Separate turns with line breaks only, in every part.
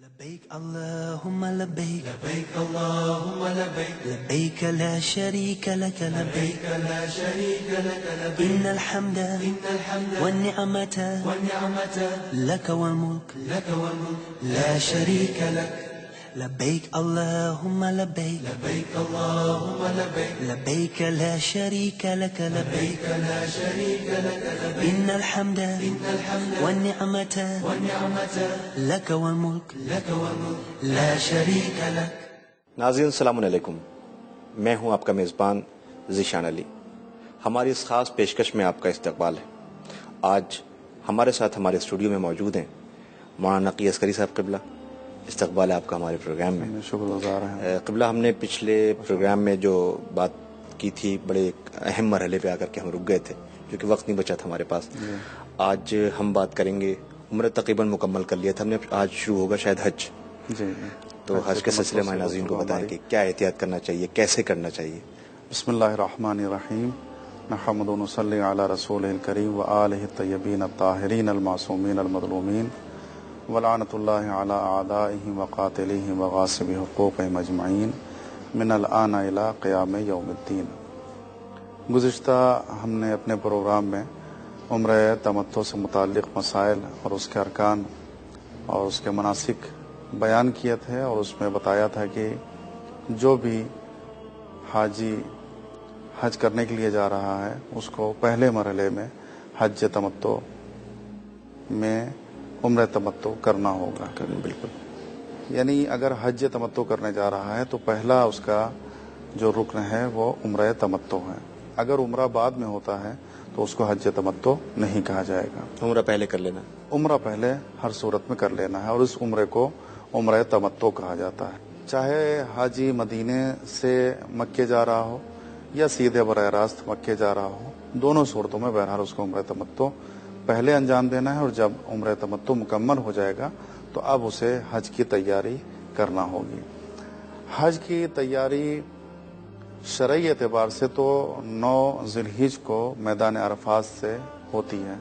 لبيك اللهم لبيك
لبيك اللهم لبيك
لبيك لا شريك لك
لبيك لا شريك لك لبيك
إن الحمد والنعمة لك والملك
لا شريك لك
لبيك اللهم لبيك
لبيك اللهم لبيك
لبيك لا شريك لك
لبيك لا شريك لك لبيك
إن الحمد والنعمة لك والملك لا شريك لك.
ناظرین السلام علیکم، میں ہوں آپ کا میزبان ذیشان علی. ہماری اس خاص پیشکش میں آپ کا استقبال ہے. آج ہمارے ساتھ ہمارے اسٹوڈیو میں موجود ہیں مولانا نقی عسکری صاحب. قبلہ استقبال ہے آپ کا ہمارے پروگرام میں.
شکر گزار ہیں.
قبلہ ہم نے پچھلے پروگرام میں جو بات کی تھی بڑے اہم مرحلے پہ آ کر کے ہم رک گئے تھے کیونکہ وقت نہیں بچا تھا ہمارے پاس. آج ہم بات کریں گے، عمرہ تقریباً مکمل کر لیا تھا ہم نے، آج شروع ہوگا شاید حج.
جی
تو حج کے سلسلے میں ناظرین کو بتائیں کہ کیا احتیاط کرنا چاہیے، کیسے کرنا چاہیے.
بسم اللہ الرحمن الرحیم. نحمد و نصلی علی رسول الکریم و آلہ الطیبین الطاہرین المعصومین المظلومین ولعنۃ اللہ علی اعدائہ و قاتلہ و غاصب حقوقہم اجمعین من الآن الی قیام یوم الدین. گزشتہ ہم نے اپنے پروگرام میں عمرہ تمتع سے متعلق مسائل اور اس کے ارکان اور اس کے مناسک بیان کیے تھے، اور اس میں بتایا تھا کہ جو بھی حاجی حج کرنے کے لیے جا رہا ہے اس کو پہلے مرحلے میں حج تمتع میں عمرہ تمتع کرنا ہوگا.
بالکل،
یعنی اگر حج تمتع کرنے جا رہا ہے تو پہلا اس کا جو رکن ہے وہ عمرہ تمتع ہے. اگر عمرہ بعد میں ہوتا ہے تو اس کو حج تمتع نہیں کہا جائے گا.
عمرہ پہلے کر لینا،
عمرہ پہلے ہر صورت میں کر لینا ہے، اور اس عمرے کو عمرہ تمتع کہا جاتا ہے. چاہے حاجی مدینے سے مکے جا رہا ہو یا سیدھے براہ راست مکے جا رہا ہو، دونوں صورتوں میں بہرحال اس کو عمرہ تمتع پہلے انجام دینا ہے، اور جب عمرہ تمتع مکمل ہو جائے گا تو اب اسے حج کی تیاری کرنا ہوگی. حج کی تیاری شرعی اعتبار سے تو 9 ذی الحجہ کو میدان عرفات سے ہوتی ہے،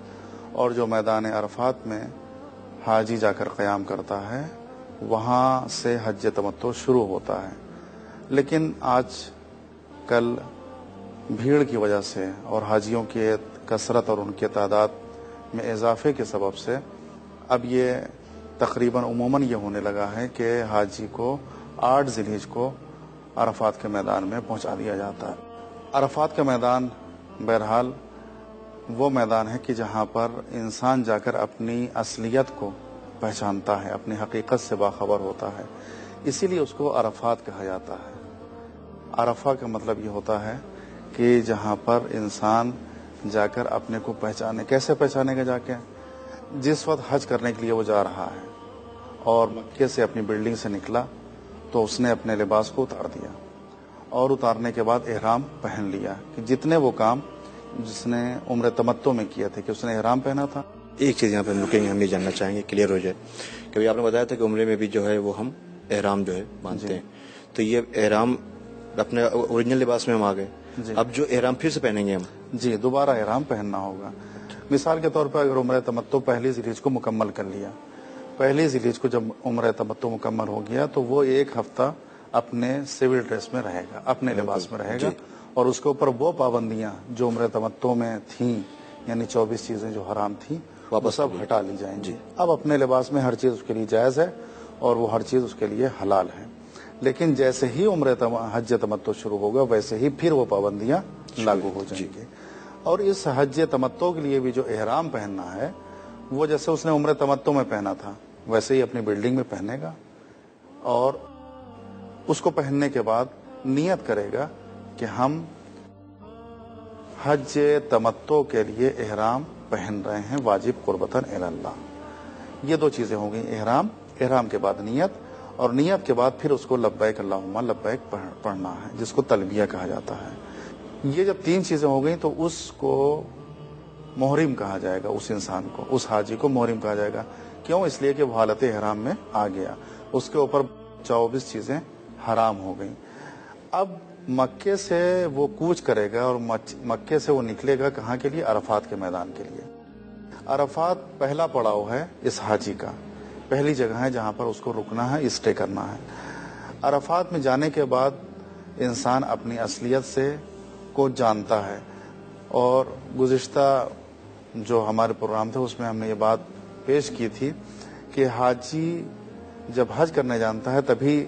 اور جو میدان عرفات میں حاجی جا کر قیام کرتا ہے وہاں سے حج تمتع شروع ہوتا ہے. لیکن آج کل بھیڑ کی وجہ سے اور حاجیوں کی کثرت اور ان کے تعداد میں اضافے کے سبب سے اب یہ تقریباً عموماً یہ ہونے لگا ہے کہ حاجی کو 8 ذی الحجہ کو عرفات کے میدان میں پہنچا دیا جاتا ہے. عرفات کا میدان بہرحال وہ میدان ہے کہ جہاں پر انسان جا کر اپنی اصلیت کو پہچانتا ہے، اپنی حقیقت سے باخبر ہوتا ہے، اسی لیے اس کو عرفات کہا جاتا ہے. عرفہ کا مطلب یہ ہوتا ہے کہ جہاں پر انسان جا کر اپنے کو پہچانے. کیسے پہچانے گا؟ جا کے جس وقت حج کرنے کے لیے وہ جا رہا ہے اور مکے سے اپنی بلڈنگ سے نکلا تو اس نے اپنے لباس کو اتار دیا، اور اتارنے کے بعد احرام پہن لیا. کہ جتنے وہ کام جس نے عمرہ تمتع میں کیا تھے کہ اس نے احرام پہنا تھا.
ایک چیز یہاں پہ ہم رکیں گے، ہم یہ جاننا چاہیں گے، کلیئر ہو جائے کہ آپ نے بتایا تھا کہ عمرے میں بھی جو ہے وہ ہم احرام جو ہے باندھتے ہیں. تو یہ احرام اپنے اوریجنل لباس میں ہم آ گئے، اب جو احرام پھر سے پہنیں گے ہم؟
جی، دوبارہ احرام پہننا ہوگا. مثال کے طور پر اگر عمرہ تمتع پہلی ذی الحجہ کو مکمل کر لیا، پہلی ذی الحجہ کو جب عمرہ تمتع مکمل ہو گیا تو وہ 1 ہفتہ اپنے سول ڈریس میں رہے گا، اپنے لباس میں رہے گا، اور اس کے اوپر وہ پابندیاں جو عمرہ تمتع میں تھیں، یعنی 24 چیزیں جو حرام تھیں، وہ سب ہٹا لی جائیں گی. اب اپنے لباس میں ہر چیز اس کے لیے جائز ہے اور وہ ہر چیز اس کے لیے حلال ہے. لیکن جیسے ہی حج تمتع شروع ہوگا ویسے ہی پھر وہ پابندیاں لاگو ہو جائیں گی. اور اس حج تمتع کے لیے بھی جو احرام پہننا ہے وہ جیسے اس نے عمرہ تمتع میں پہنا تھا ویسے ہی اپنی بلڈنگ میں پہنے گا، اور اس کو پہننے کے بعد نیت کرے گا کہ ہم حج تمتع کے لیے احرام پہن رہے ہیں واجب قربتاً الی اللہ. یہ 2 چیزیں ہو گئیں، احرام کے بعد نیت، اور نیت کے بعد پھر اس کو لبیک اللہم لبیک پڑھنا ہے جس کو تلبیہ کہا جاتا ہے. یہ جب 3 چیزیں ہو گئیں تو اس کو محرم کہا جائے گا. اس انسان کو، اس حاجی کو محرم کہا جائے گا. کیوں؟ اس لیے کہ وہ حالت احرام میں آ گیا، اس کے اوپر 24 چیزیں حرام ہو گئیں. اب مکے سے وہ کوچ کرے گا اور مکے سے وہ نکلے گا کہاں کے لیے؟ عرفات کے میدان کے لیے. عرفات پہلا پڑاؤ ہے اس حاجی کا پہلی جگہ ہے جہاں پر اس کو رکنا ہے، اسٹے کرنا ہے۔ عرفات میں جانے کے بعد انسان اپنی اصلیت سے کو جانتا ہے، اور گزشتہ جو ہمارے پروگرام تھے اس میں ہم نے یہ بات پیش کی تھی کہ حاجی جب حج کرنے جانتا ہے تبھی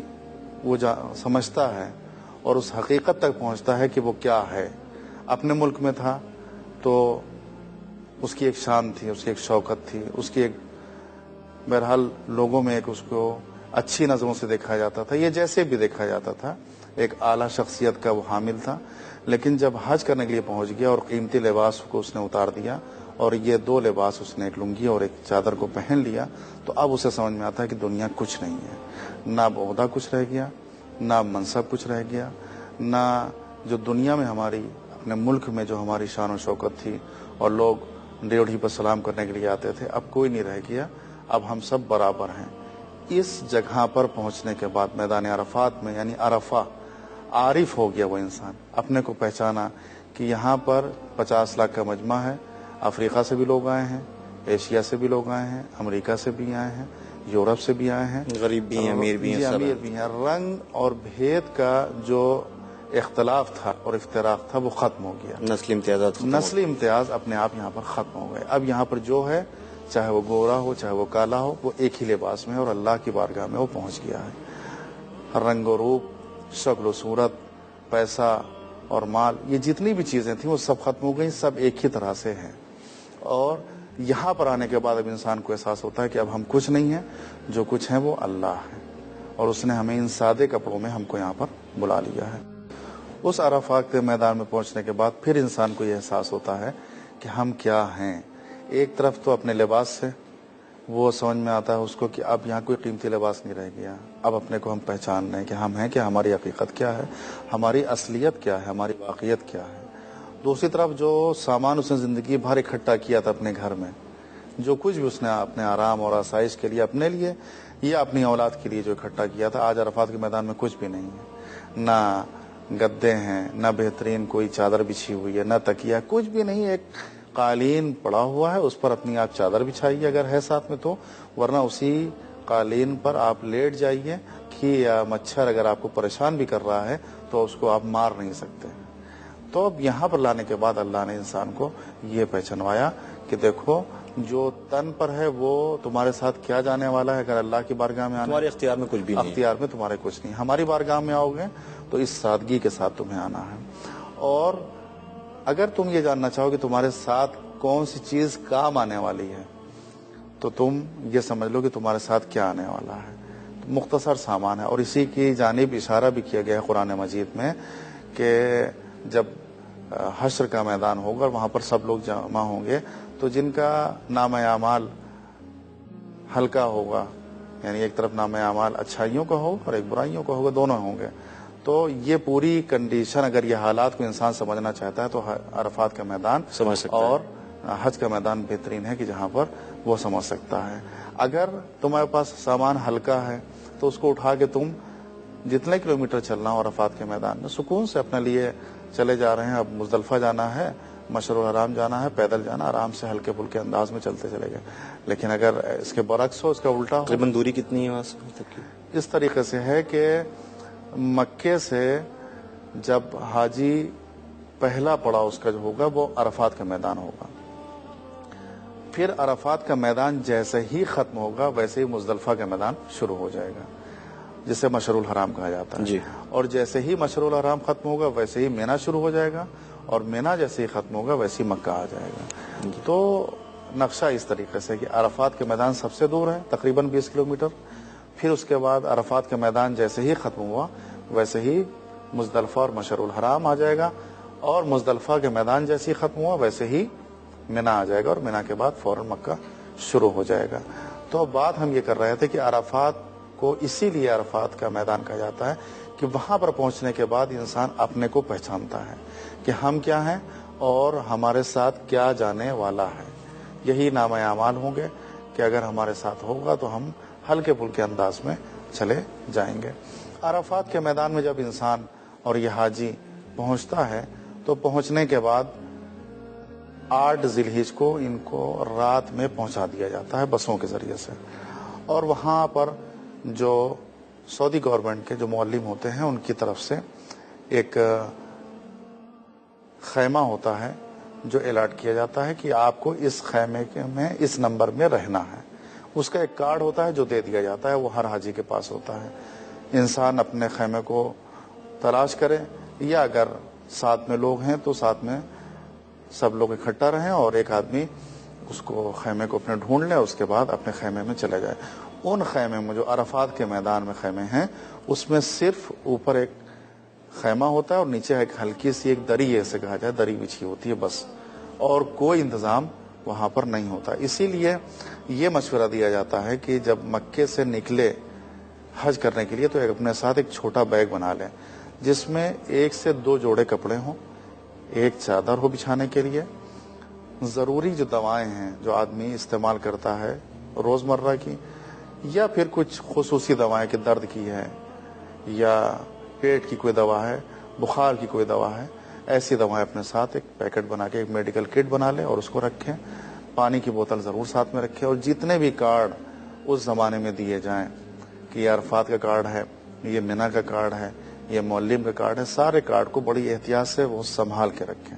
وہ سمجھتا ہے اور اس حقیقت تک پہنچتا ہے کہ وہ کیا ہے۔ اپنے ملک میں تھا تو اس کی ایک شان تھی، اس کی ایک شوکت تھی، اس کی ایک بہرحال لوگوں میں ایک اس کو اچھی نظروں سے دیکھا جاتا تھا، یہ جیسے بھی دیکھا جاتا تھا، ایک اعلیٰ شخصیت کا وہ حامل تھا۔ لیکن جب حج کرنے کے لیے پہنچ گیا اور قیمتی لباس کو اس نے اتار دیا اور یہ دو لباس اس نے، ایک لنگی اور ایک چادر کو پہن لیا، تو اب اسے سمجھ میں آتا ہے کہ دنیا کچھ نہیں ہے، نہ عہدہ کچھ رہ گیا، نہ منصب کچھ رہ گیا، نہ جو دنیا میں ہماری اپنے ملک میں جو ہماری شان و شوکت تھی اور لوگ ڈیوڑھی پر سلام کرنے کے لیے آتے تھے، اب کوئی نہیں رہ گیا، اب ہم سب برابر ہیں۔ اس جگہ پر پہنچنے کے بعد میدان عرفات میں، یعنی عرفہ، عارف ہو گیا وہ انسان، اپنے کو پہچانا کہ یہاں پر 50 لاکھ کا مجمع ہے، افریقہ سے بھی لوگ آئے ہیں، ایشیا سے بھی لوگ آئے ہیں، امریکہ سے بھی آئے ہیں، یورپ سے بھی آئے ہیں،
غریب بھی ہیں، امیر بھی ہیں، سب
امیر بھی ہیں۔ رنگ اور بھید کا جو اختلاف تھا اور افتراق تھا وہ ختم ہو گیا،
نسلی امتیازات ختم ہو گئے۔
نسلی امتیاز اپنے آپ یہاں پر ختم ہو گئے۔ اب یہاں پر جو ہے، چاہے وہ گورا ہو چاہے وہ کالا ہو، وہ ایک ہی لباس میں ہے اور اللہ کی بارگاہ میں وہ پہنچ گیا ہے۔ رنگ و روپ، شکل و صورت، پیسہ اور مال، یہ جتنی بھی چیزیں تھیں وہ سب ختم ہو گئیں، سب ایک ہی طرح سے ہیں۔ اور یہاں پر آنے کے بعد اب انسان کو احساس ہوتا ہے کہ اب ہم کچھ نہیں ہیں، جو کچھ ہیں وہ اللہ ہے، اور اس نے ہمیں ان سادے کپڑوں میں ہم کو یہاں پر بلا لیا ہے۔ اس عرفات کے میدان میں پہنچنے کے بعد پھر انسان کو یہ احساس ہوتا ہے کہ ہم کیا ہیں۔ ایک طرف تو اپنے لباس سے وہ سمجھ میں آتا ہے اس کو کہ اب یہاں کوئی قیمتی لباس نہیں رہ گیا، اب اپنے کو ہم پہچان رہے ہیں کہ ہم ہیں کہ ہماری حقیقت کیا ہے، ہماری اصلیت کیا ہے، ہماری واقعیت کیا ہے۔ دوسری طرف جو سامان اس نے زندگی بھر اکٹھا کیا تھا اپنے گھر میں، جو کچھ بھی اس نے اپنے آرام اور آسائش کے لیے، اپنے لیے یا اپنی اولاد کے لیے جو اکٹھا کیا تھا، آج عرفات کے میدان میں کچھ بھی نہیں ہے۔ نہ گدے ہیں، نہ بہترین کوئی چادر بچھی ہوئی ہے، نہ تکیہ، کچھ بھی نہیں، ایک قالین پڑا ہوا ہے، اس پر اپنی آپ چادر بچھائیے اگر ہے ساتھ میں تو، ورنہ اسی قالین پر آپ لیٹ جائیے کہ یا مچھر اگر آپ کو پریشان بھی کر رہا ہے تو اس کو آپ مار نہیں سکتے۔ تو اب یہاں پر لانے کے بعد اللہ نے انسان کو یہ پہچانوایا کہ دیکھو جو تن پر ہے وہ تمہارے ساتھ کیا جانے والا ہے، اگر اللہ کی بارگاہ میں آنا،
تمہارے اختیار میں کچھ بھی نہیں،
اختیار میں تمہارے کچھ نہیں، ہماری بارگاہ میں آؤ گے تو اس سادگی کے ساتھ تمہیں آنا ہے۔ اور اگر تم یہ جاننا چاہو کہ تمہارے ساتھ کون سی چیز کام آنے والی ہے تو تم یہ سمجھ لو کہ تمہارے ساتھ کیا آنے والا ہے۔ تو مختصر سامان ہے، اور اسی کی جانب اشارہ بھی کیا گیا ہے قرآن مجید میں کہ جب حشر کا میدان ہوگا اور وہاں پر سب لوگ جمع ہوں گے تو جن کا نام اعمال ہلکا ہوگا، یعنی ایک طرف نام اعمال اچھائیوں کا ہوگا اور ایک برائیوں کا ہوگا، دونوں ہوں گے، تو یہ پوری کنڈیشن اگر یہ حالات کو انسان سمجھنا چاہتا ہے تو عرفات کا میدان
سمجھ سکتا ہے،
اور حج کا میدان بہترین ہے کہ جہاں پر وہ سمجھ سکتا ہے۔ اگر تمہارے پاس سامان ہلکا ہے تو اس کو اٹھا کے تم جتنے کلومیٹر چلنا ہو عرفات کے میدان میں سکون سے اپنے لیے چلے جا رہے ہیں، اب مزدلفہ جانا ہے، مشعر الحرام جانا ہے، پیدل جانا، آرام سے ہلکے پھلکے انداز میں چلتے چلے گئے۔ لیکن اگر اس کے برعکس ہو، اس کا الٹا ہو،
تقریباً دوری کتنی ہے وہاں سے تک کی؟
اس طریقے سے ہے کہ مکے سے جب حاجی پہلا پڑاؤ اس کا جو ہوگا وہ عرفات کا میدان ہوگا، پھر عرفات کا میدان جیسے ہی ختم ہوگا ویسے ہی مزدلفہ کا میدان شروع ہو جائے گا، جسے مشعر الحرام کہا جاتا ہے
جی۔
اور جیسے ہی مشعر الحرام ختم ہوگا ویسے ہی مینا شروع ہو جائے گا، اور مینا جیسے ہی ختم ہوگا ویسے ہی مکہ آ جائے گا۔ تو نقشہ اس طریقے سے کہ عرفات کے میدان سب سے دور ہے تقریباً 20 کلومیٹر، پھر اس کے بعد عرفات کا میدان جیسے ہی ختم ہوا ویسے ہی مزدلفہ اور مشعر الحرام آ جائے گا، اور مزدلفہ کے میدان جیسے ہی ختم ہوا ویسے ہی مینا آ جائے گا، اور مینا کے بعد فوراً مکہ شروع ہو جائے گا۔ تو بات ہم یہ کر رہے تھے کہ عرفات کو اسی لیے عرفات کا میدان کہا جاتا ہے کہ وہاں پر پہنچنے کے بعد انسان اپنے کو پہچانتا ہے کہ ہم کیا ہیں اور ہمارے ساتھ کیا جانے والا ہے۔ یہی نام اعمال ہوں گے کہ اگر ہمارے ساتھ ہوگا تو ہم ہلکے پھلکے انداز میں چلے جائیں گے۔ عرفات کے میدان میں جب انسان اور یہ حاجی پہنچتا ہے تو پہنچنے کے بعد 8 ذی الحجہ کو ان کو رات میں پہنچا دیا جاتا ہے بسوں کے ذریعے سے، اور وہاں پر جو سعودی گورنمنٹ کے جو معلم ہوتے ہیں ان کی طرف سے ایک خیمہ ہوتا ہے جو الاٹ کیا جاتا ہے کہ آپ کو اس خیمے میں اس نمبر میں رہنا ہے. اس کا ایک کارڈ ہوتا ہے جو دے دیا جاتا ہے, وہ ہر حاجی کے پاس ہوتا ہے. انسان اپنے خیمے کو تلاش کرے, یا اگر ساتھ میں لوگ ہیں تو ساتھ میں سب لوگ اکٹھا رہیں اور ایک آدمی اس کو خیمے کو اپنے ڈھونڈ لے, اس کے بعد اپنے خیمے میں چلے جائے. ان خیمے میں جو عرفات کے میدان میں خیمے ہیں اس میں صرف اوپر ایک خیمہ ہوتا ہے اور نیچے ایک ہلکی سی ایک دری, ایسے کہا جائے دری بچھی ہوتی ہے بس, اور کوئی انتظام وہاں پر نہیں ہوتا. اسی لیے یہ مشورہ دیا جاتا ہے کہ جب مکے سے نکلے حج کرنے کے لیے تو اپنے ساتھ ایک چھوٹا بیگ بنا لیں جس میں 1 سے 2 جوڑے کپڑے ہوں, ایک چادر ہو بچھانے کے لیے, ضروری جو دوائیں ہیں جو آدمی استعمال کرتا ہے روزمرہ کی, یا پھر کچھ خصوصی دوائیں کہ درد کی ہے یا پیٹ کی کوئی دوا ہے, بخار کی کوئی دوا ہے, ایسی دوائیں اپنے ساتھ ایک پیکٹ بنا کے ایک میڈیکل کٹ بنا لیں اور اس کو رکھیں. پانی کی بوتل ضرور ساتھ میں رکھیں, اور جتنے بھی کارڈ اس زمانے میں دیے جائیں کہ یہ عرفات کا کارڈ ہے, یہ منی کا کارڈ ہے, یہ معلم کا کارڈ ہے, سارے کارڈ کو بڑی احتیاط سے وہ سنبھال کے رکھیں.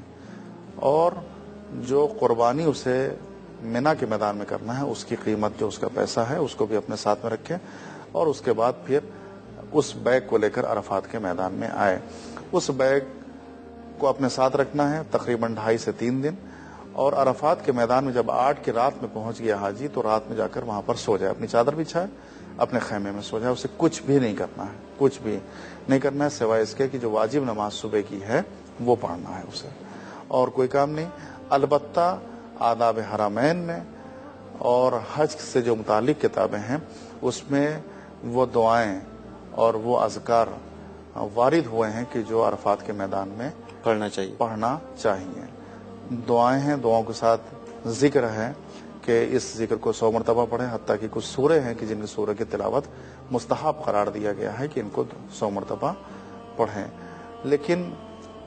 اور جو قربانی اسے منی کے میدان میں کرنا ہے اس کی قیمت جو اس کا پیسہ ہے اس کو بھی اپنے ساتھ میں رکھیں, اور اس کے بعد پھر اس بیگ کو لے کر عرفات کے میدان میں آئے. اس بیگ کو اپنے ساتھ رکھنا ہے تقریباً 2.5 سے 3 دن, اور عرفات کے میدان میں جب 8 کی رات میں پہنچ گیا حاجی تو رات میں جا کر وہاں پر سو جائے, اپنی چادر بچھائے, اپنے خیمے میں سو جائے. اسے کچھ بھی نہیں کرنا ہے, کچھ بھی نہیں کرنا ہے سوائے اس کے کہ جو واجب نماز صبح کی ہے وہ پڑھنا ہے اسے, اور کوئی کام نہیں. البتہ آداب حرمین میں اور حج سے جو متعلق کتابیں ہیں اس میں وہ دعائیں اور وہ اذکار وارد ہوئے ہیں کہ جو عرفات کے میدان میں
پڑھنا
چاہیے. دعائیں ہیں, دعاؤں کے ساتھ ذکر ہے کہ اس ذکر کو 100 مرتبہ پڑھیں, حتیٰ کہ کچھ سورے ہیں کہ جن کی سورہ کی تلاوت مستحب قرار دیا گیا ہے کہ ان کو 100 مرتبہ پڑھیں. لیکن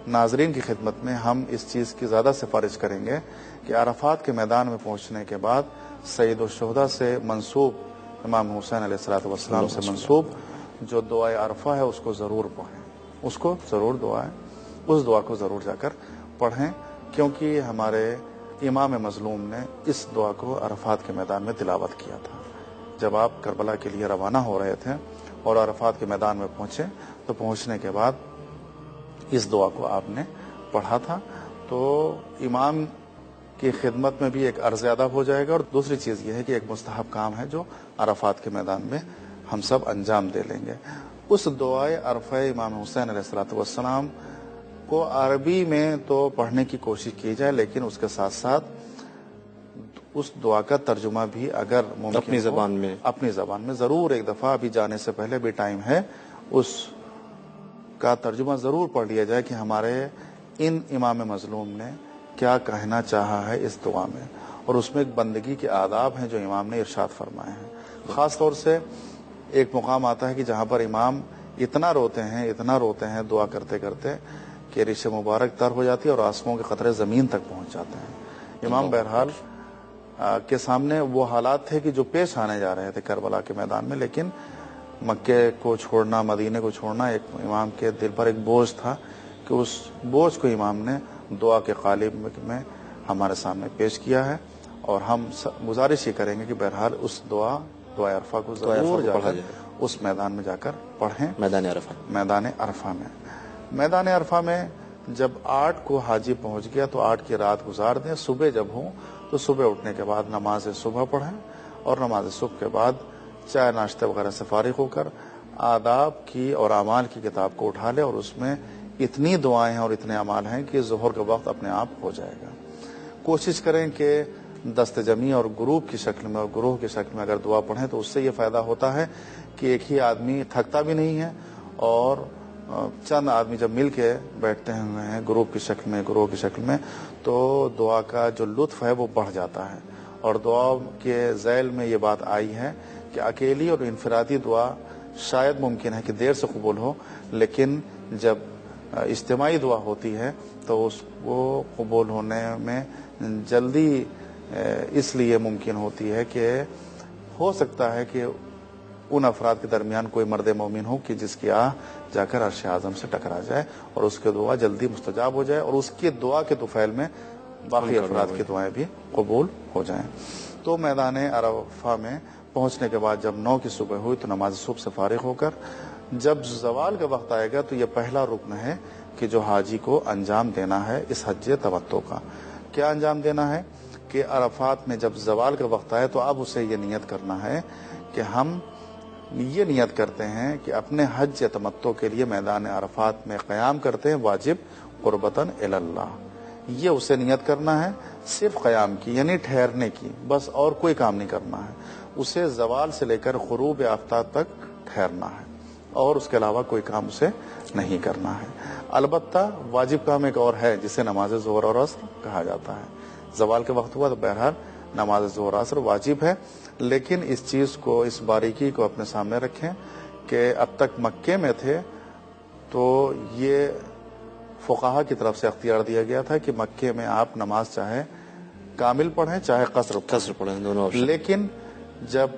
ناظرین کی خدمت میں ہم اس چیز کی زیادہ سفارش کریں گے کہ عرفات کے میدان میں پہنچنے کے بعد سید الشہداء سے منسوب امام حسین علیہ السلام سے منسوب جو دعائے عرفہ ہے اس کو ضرور پڑھیں, اس کو ضرور اس دعا کو ضرور جا کر پڑھیں, کیونکہ ہمارے امام مظلوم نے اس دعا کو عرفات کے میدان میں تلاوت کیا تھا. جب آپ کربلا کے لیے روانہ ہو رہے تھے اور عرفات کے میدان میں پہنچے تو پہنچنے کے بعد اس دعا کو آپ نے پڑھا تھا. تو امام کی خدمت میں بھی ایک عرض ادب ہو جائے گا, اور دوسری چیز یہ ہے کہ ایک مستحب کام ہے جو عرفات کے میدان میں ہم سب انجام دے لیں گے. اس دعائے عرفہ امام حسین علیہ السلام کو عربی میں تو پڑھنے کی کوشش کی جائے, لیکن اس کے ساتھ ساتھ اس دعا کا ترجمہ بھی اگر ممکن اپنی زبان میں ضرور ایک دفعہ, ابھی جانے سے پہلے بھی ٹائم ہے, اس کا ترجمہ ضرور پڑھ لیا جائے کہ ہمارے ان امام مظلوم نے کیا کہنا چاہا ہے اس دعا میں, اور اس میں ایک بندگی کے آداب ہیں جو امام نے ارشاد فرمائے ہیں. خاص طور سے ایک مقام آتا ہے کہ جہاں پر امام اتنا روتے ہیں دعا کرتے کرتے کہ ریش مبارک تر ہو جاتی ہے اور آنسوؤں کے قطرے زمین تک پہنچ جاتے ہیں. امام بہرحال کے سامنے وہ حالات تھے کہ جو پیش آنے جا رہے تھے کربلا کے میدان میں, لیکن مکے کو چھوڑنا, مدینے کو چھوڑنا ایک امام کے دل پر ایک بوجھ تھا کہ اس بوجھ کو امام نے دعا کے قالب میں ہمارے سامنے پیش کیا ہے. اور ہم گزارش یہ کریں گے کہ بہرحال اس دعائے عرفہ کو ضرور جا کر اس میدان میں جا کر پڑھیں. میدان عرفہ میں جب 8 کو حاجی پہنچ گیا تو 8 کی رات گزار دیں. صبح جب ہوں تو صبح اٹھنے کے بعد نماز صبح پڑھیں, اور نماز صبح کے بعد چائے ناشتے وغیرہ سے فارغ ہو کر آداب کی اور اعمال کی کتاب کو اٹھا لے, اور اس میں اتنی دعائیں ہیں اور اتنے اعمال ہیں کہ ظہر کا وقت اپنے آپ ہو جائے گا. کوشش کریں کہ دست جمعی اور گروپ کی شکل میں اور گروہ کی شکل میں اگر دعا پڑھیں تو اس سے یہ فائدہ ہوتا ہے کہ ایک ہی آدمی تھکتا بھی نہیں ہے, اور چند آدمی جب مل کے بیٹھتے ہیں گروپ کی شکل میں تو دعا کا جو لطف ہے وہ بڑھ جاتا ہے. اور دعا کے ذیل میں یہ بات آئی ہے کہ اکیلی اور انفرادی دعا شاید ممکن ہے کہ دیر سے قبول ہو, لیکن جب اجتماعی دعا ہوتی ہے تو اس کو قبول ہونے میں جلدی اس لیے ممکن ہوتی ہے کہ ہو سکتا ہے کہ ان افراد کے درمیان کوئی مرد مومن ہو کہ جس کی آہ جا کر عرش اعظم سے ٹکرا جائے اور اس کی دعا جلدی مستجاب ہو جائے اور اس کی دعا کے طفیل میں باقی افراد کی دعائیں بھی قبول ہو جائیں. تو میدان عرفہ میں پہنچنے کے بعد جب 9 کی صبح ہوئی تو نماز صبح سے فارغ ہو کر جب زوال کا وقت آئے گا تو یہ پہلا رکن ہے کہ جو حاجی کو انجام دینا ہے اس حج تمتع کا. کیا انجام دینا ہے کہ عرفات میں جب زوال کا وقت آئے تو اب اسے یہ نیت کرنا ہے کہ ہم یہ نیت کرتے ہیں کہ اپنے حج تمتع کے لیے میدان عرفات میں قیام کرتے ہیں واجب قربتاً الی اللہ. یہ اسے نیت کرنا ہے صرف قیام کی یعنی ٹھہرنے کی, بس اور کوئی کام نہیں کرنا ہے. اسے زوال سے لے کر غروب آفتاب تک ٹھہرنا ہے اور اس کے علاوہ کوئی کام اسے نہیں کرنا ہے. البتہ واجب کام ایک اور ہے جسے نماز ظہر اور عصر کہا جاتا ہے. زوال کے وقت ہوا تو بہرحال نماز ظہر عصر واجب ہے, لیکن اس چیز کو, اس باریکی کو اپنے سامنے رکھیں کہ اب تک مکے میں تھے تو یہ فقہا کی طرف سے اختیار دیا گیا تھا کہ مکے میں آپ نماز چاہے کامل پڑھیں چاہے قصر
پڑھیں, دونوں آپشن.
لیکن جب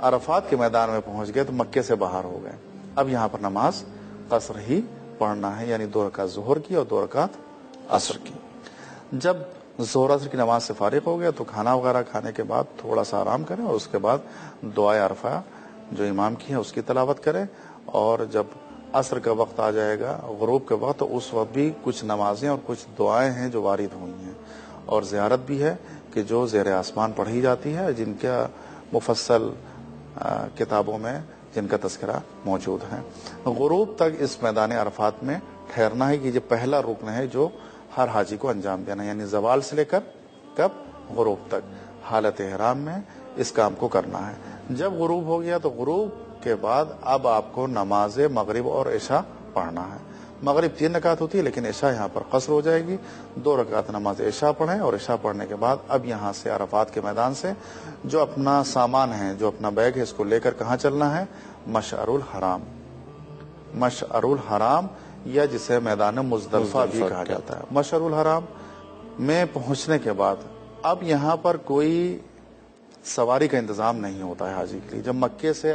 عرفات کے میدان میں پہنچ گئے تو مکے سے باہر ہو گئے. اب یہاں پر نماز قصر ہی پڑھنا ہے, یعنی 2 رکعت ظہر کی اور 2 رکعت عصر کی. جب ظہر عصر کی نماز سے فارغ ہو گئے تو کھانا وغیرہ کھانے کے بعد تھوڑا سا آرام کریں اور اس کے بعد دعائے عرفہ جو امام کی ہے اس کی تلاوت کریں. اور جب عصر کا وقت آ جائے گا, غروب کے وقت, تو اس وقت بھی کچھ نمازیں اور کچھ دعائیں ہیں جو وارد ہوئی ہیں اور زیارت بھی ہے کہ جو زیر آسمان پڑھی جاتی ہے, جن کا مفصل کتابوں میں جن کا تذکرہ موجود ہے. غروب تک اس میدان عرفات میں ٹھہرنا ہے کہ یہ پہلا رکن ہے جو ہر حاجی کو انجام دینا, یعنی زوال سے لے کر کب غروب تک حالت احرام میں اس کام کو کرنا ہے. جب غروب ہو گیا تو غروب کے بعد اب آپ کو نماز مغرب اور عشاء پڑھنا ہے. مغرب 3 رکعت ہوتی ہے لیکن عشاء یہاں پر قصر ہو جائے گی. 2 رکعت نماز عشاء پڑھیں اور عشاء پڑھنے کے بعد اب یہاں سے عرفات کے میدان سے جو اپنا سامان ہے, جو اپنا بیگ ہے, اس کو لے کر کہاں چلنا ہے؟ مشعر الحرام. مشعر الحرام یا جسے میدان مزدلفہ بھی کہا جاتا ہے. مشعر الحرام میں پہنچنے کے بعد اب یہاں پر کوئی سواری کا انتظام نہیں ہوتا ہے حاجی کے لیے. جب مکے سے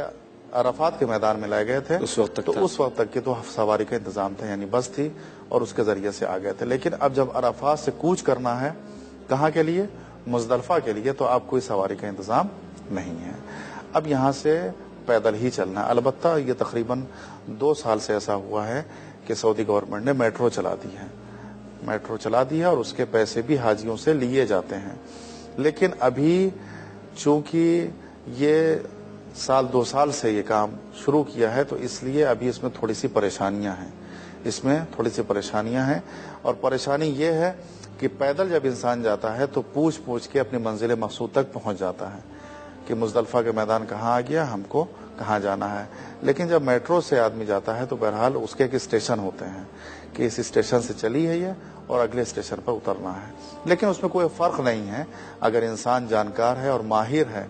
عرفات کے میدان میں لائے گئے تھے اس وقت تک کی تو سواری کا انتظام تھا, یعنی بس تھی اور اس کے ذریعے سے آ گئے تھے. لیکن اب جب عرفات سے کوچ کرنا ہے کہاں کے لیے؟ مزدلفہ کے لیے, تو اب کوئی سواری کا انتظام نہیں ہے. اب یہاں سے پیدل ہی چلنا ہے. البتہ یہ تقریباً 2 سال سے ایسا ہوا ہے کہ سعودی گورنمنٹ نے میٹرو چلا دی ہے اور اس کے پیسے بھی حاجیوں سے لیے جاتے ہیں. لیکن ابھی چونکہ یہ 2 سال سے یہ کام شروع کیا ہے تو اس لیے ابھی اس میں تھوڑی سی پریشانیاں ہیں. اور پریشانی یہ ہے کہ پیدل جب انسان جاتا ہے تو پوچھ کے اپنی منزل مقصود تک پہنچ جاتا ہے کہ مزدلفہ کے میدان کہاں آ گیا, ہم کو کہاں جانا ہے. لیکن جب میٹرو سے آدمی جاتا ہے تو بہرحال اس کے ایک اسٹیشن ہوتے ہیں کہ اس اسٹیشن سے چلی ہے یہ اور اگلے اسٹیشن پر اترنا ہے. لیکن اس میں کوئی فرق نہیں ہے. اگر انسان جانکار ہے اور ماہر ہے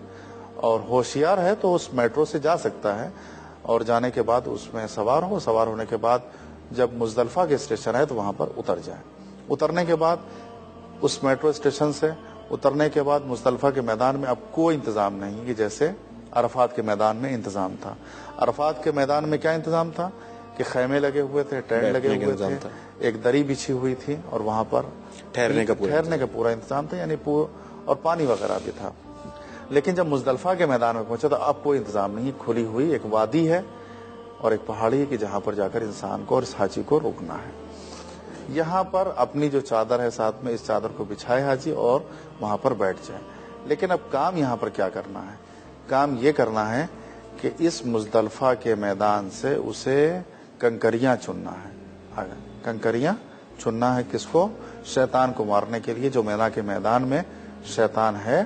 اور ہوشیار ہے تو اس میٹرو سے جا سکتا ہے اور جانے کے بعد اس میں سوار ہونے کے بعد جب مزدلفہ کے اسٹیشن ہے تو وہاں پر اتر جائے. اترنے کے بعد اس میٹرو اسٹیشن سے اترنے کے بعد مزدلفہ کے میدان میں اب کوئی انتظام نہیں کہ جیسے عرفات کے میدان میں انتظام تھا. عرفات کے میدان میں کیا انتظام تھا کہ خیمے لگے ہوئے تھے, ٹینٹ لگے ہوئے تھے, ایک دری بچھی ہوئی تھی اور وہاں پر ٹھہرنے کا پورا انتظام تھا, یعنی اور پانی وغیرہ بھی تھا. لیکن جب مزدلفہ کے میدان میں پہنچا تو اب کوئی انتظام نہیں. کھلی ہوئی ایک وادی ہے اور ایک پہاڑی ہے کہ جہاں پر جا کر انسان کو اور اس حاجی کو روکنا ہے. یہاں پر اپنی جو چادر ہے ساتھ میں, اس چادر کو بچھائے حاجی اور وہاں پر بیٹھ جائے. لیکن اب کام یہاں پر کیا کرنا ہے؟ کام یہ کرنا ہے کہ اس مزدلفہ کے میدان سے اسے کنکریاں چننا ہے. کنکریاں چننا ہے کس کو؟ شیطان کو مارنے کے لیے. جو مینا کے میدان میں شیطان ہے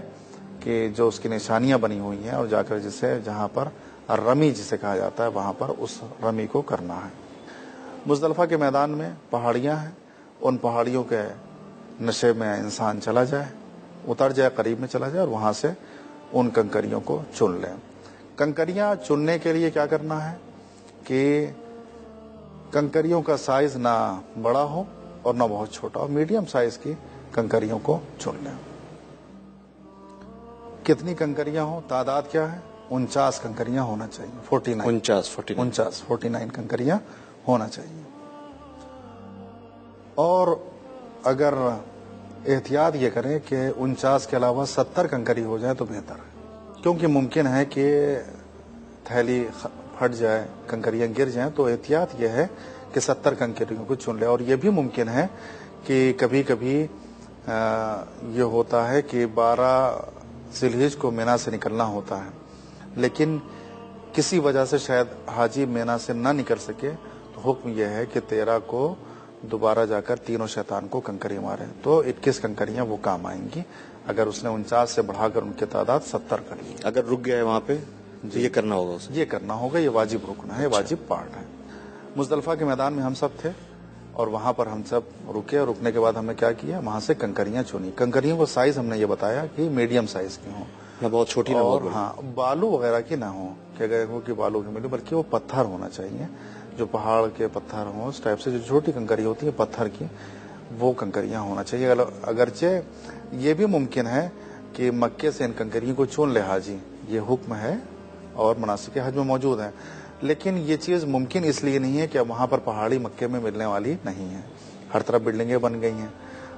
کہ جو اس کی نشانیاں بنی ہوئی ہیں اور جا کر جہاں پر رمی جسے کہا جاتا ہے وہاں پر اس رمی کو کرنا ہے. مزدلفہ کے میدان میں پہاڑیاں ہیں, ان پہاڑیوں کے نشے میں انسان چلا جائے, اتر جائے, قریب میں چلا جائے اور وہاں سے ان کنکریوں کو چن لیں. کنکریاں چننے کے لیے کیا کرنا ہے کہ کنکریوں کا سائز نہ بڑا ہو اور نہ بہت چھوٹا ہو, میڈیم سائز کی کنکریوں کو چن لیں. کتنی کنکریاں ہوں، تعداد کیا ہے؟ 49 کنکریاں ہونا چاہیے. 49 کنکریاں ہونا چاہیے. اور اگر احتیاط یہ کریں کہ 49 کے علاوہ 70 کنکری ہو جائے تو بہتر ہے، کیونکہ ممکن ہے کہ تھیلی پھٹ جائے، کنکریاں گر جائیں. تو احتیاط یہ ہے کہ 70 کنکریوں کو چن لے. اور یہ بھی ممکن ہے کہ کبھی کبھی یہ ہوتا ہے کہ 12 ذی الحجہ کو مینا سے نکلنا ہوتا ہے، لیکن کسی وجہ سے شاید حاجی مینا سے نہ نکل سکے، تو حکم یہ ہے کہ 13 کو دوبارہ جا کر تینوں شیطان کو کنکری مارے، تو 21 کنکریاں وہ کام آئیں گی اگر اس نے 49 سے بڑھا کر ان کی تعداد 70 کر لی.
اگر رک گیا ہے وہاں پہ تو یہ کرنا ہوگا اسے.
یہ کرنا ہوگا، یہ واجب رکنا ہے، واجب پارٹ ہے. مزدلفہ کے میدان میں ہم سب تھے اور وہاں پر ہم سب رکے، اور رکنے کے بعد ہم نے کیا کیا، وہاں سے کنکریاں چنی. کنکریوں کو سائز ہم نے یہ بتایا کہ میڈیم سائز کی ہوں،
نہ بہت چھوٹی نہ
اور
بہت بڑی.
ہاں بالو وغیرہ کی نہ ہوں کہ اگر ہو کہ بالو کی ملے، بلکہ وہ پتھر ہونا چاہیے، جو پہاڑ کے پتھر ہوں اس ٹائپ سے. جو چھوٹی کنکری ہوتی ہے پتھر کی، وہ کنکریاں ہونا چاہیے. اگرچہ یہ بھی ممکن ہے کہ مکے سے ان کنکریوں کو چون لے حاجی، یہ حکم ہے اور مناسک حج میں موجود ہے، لیکن یہ چیز ممکن اس لیے نہیں ہے کہ وہاں پر پہاڑی مکے میں ملنے والی نہیں ہے. ہر طرف بلڈنگیں بن گئی ہیں،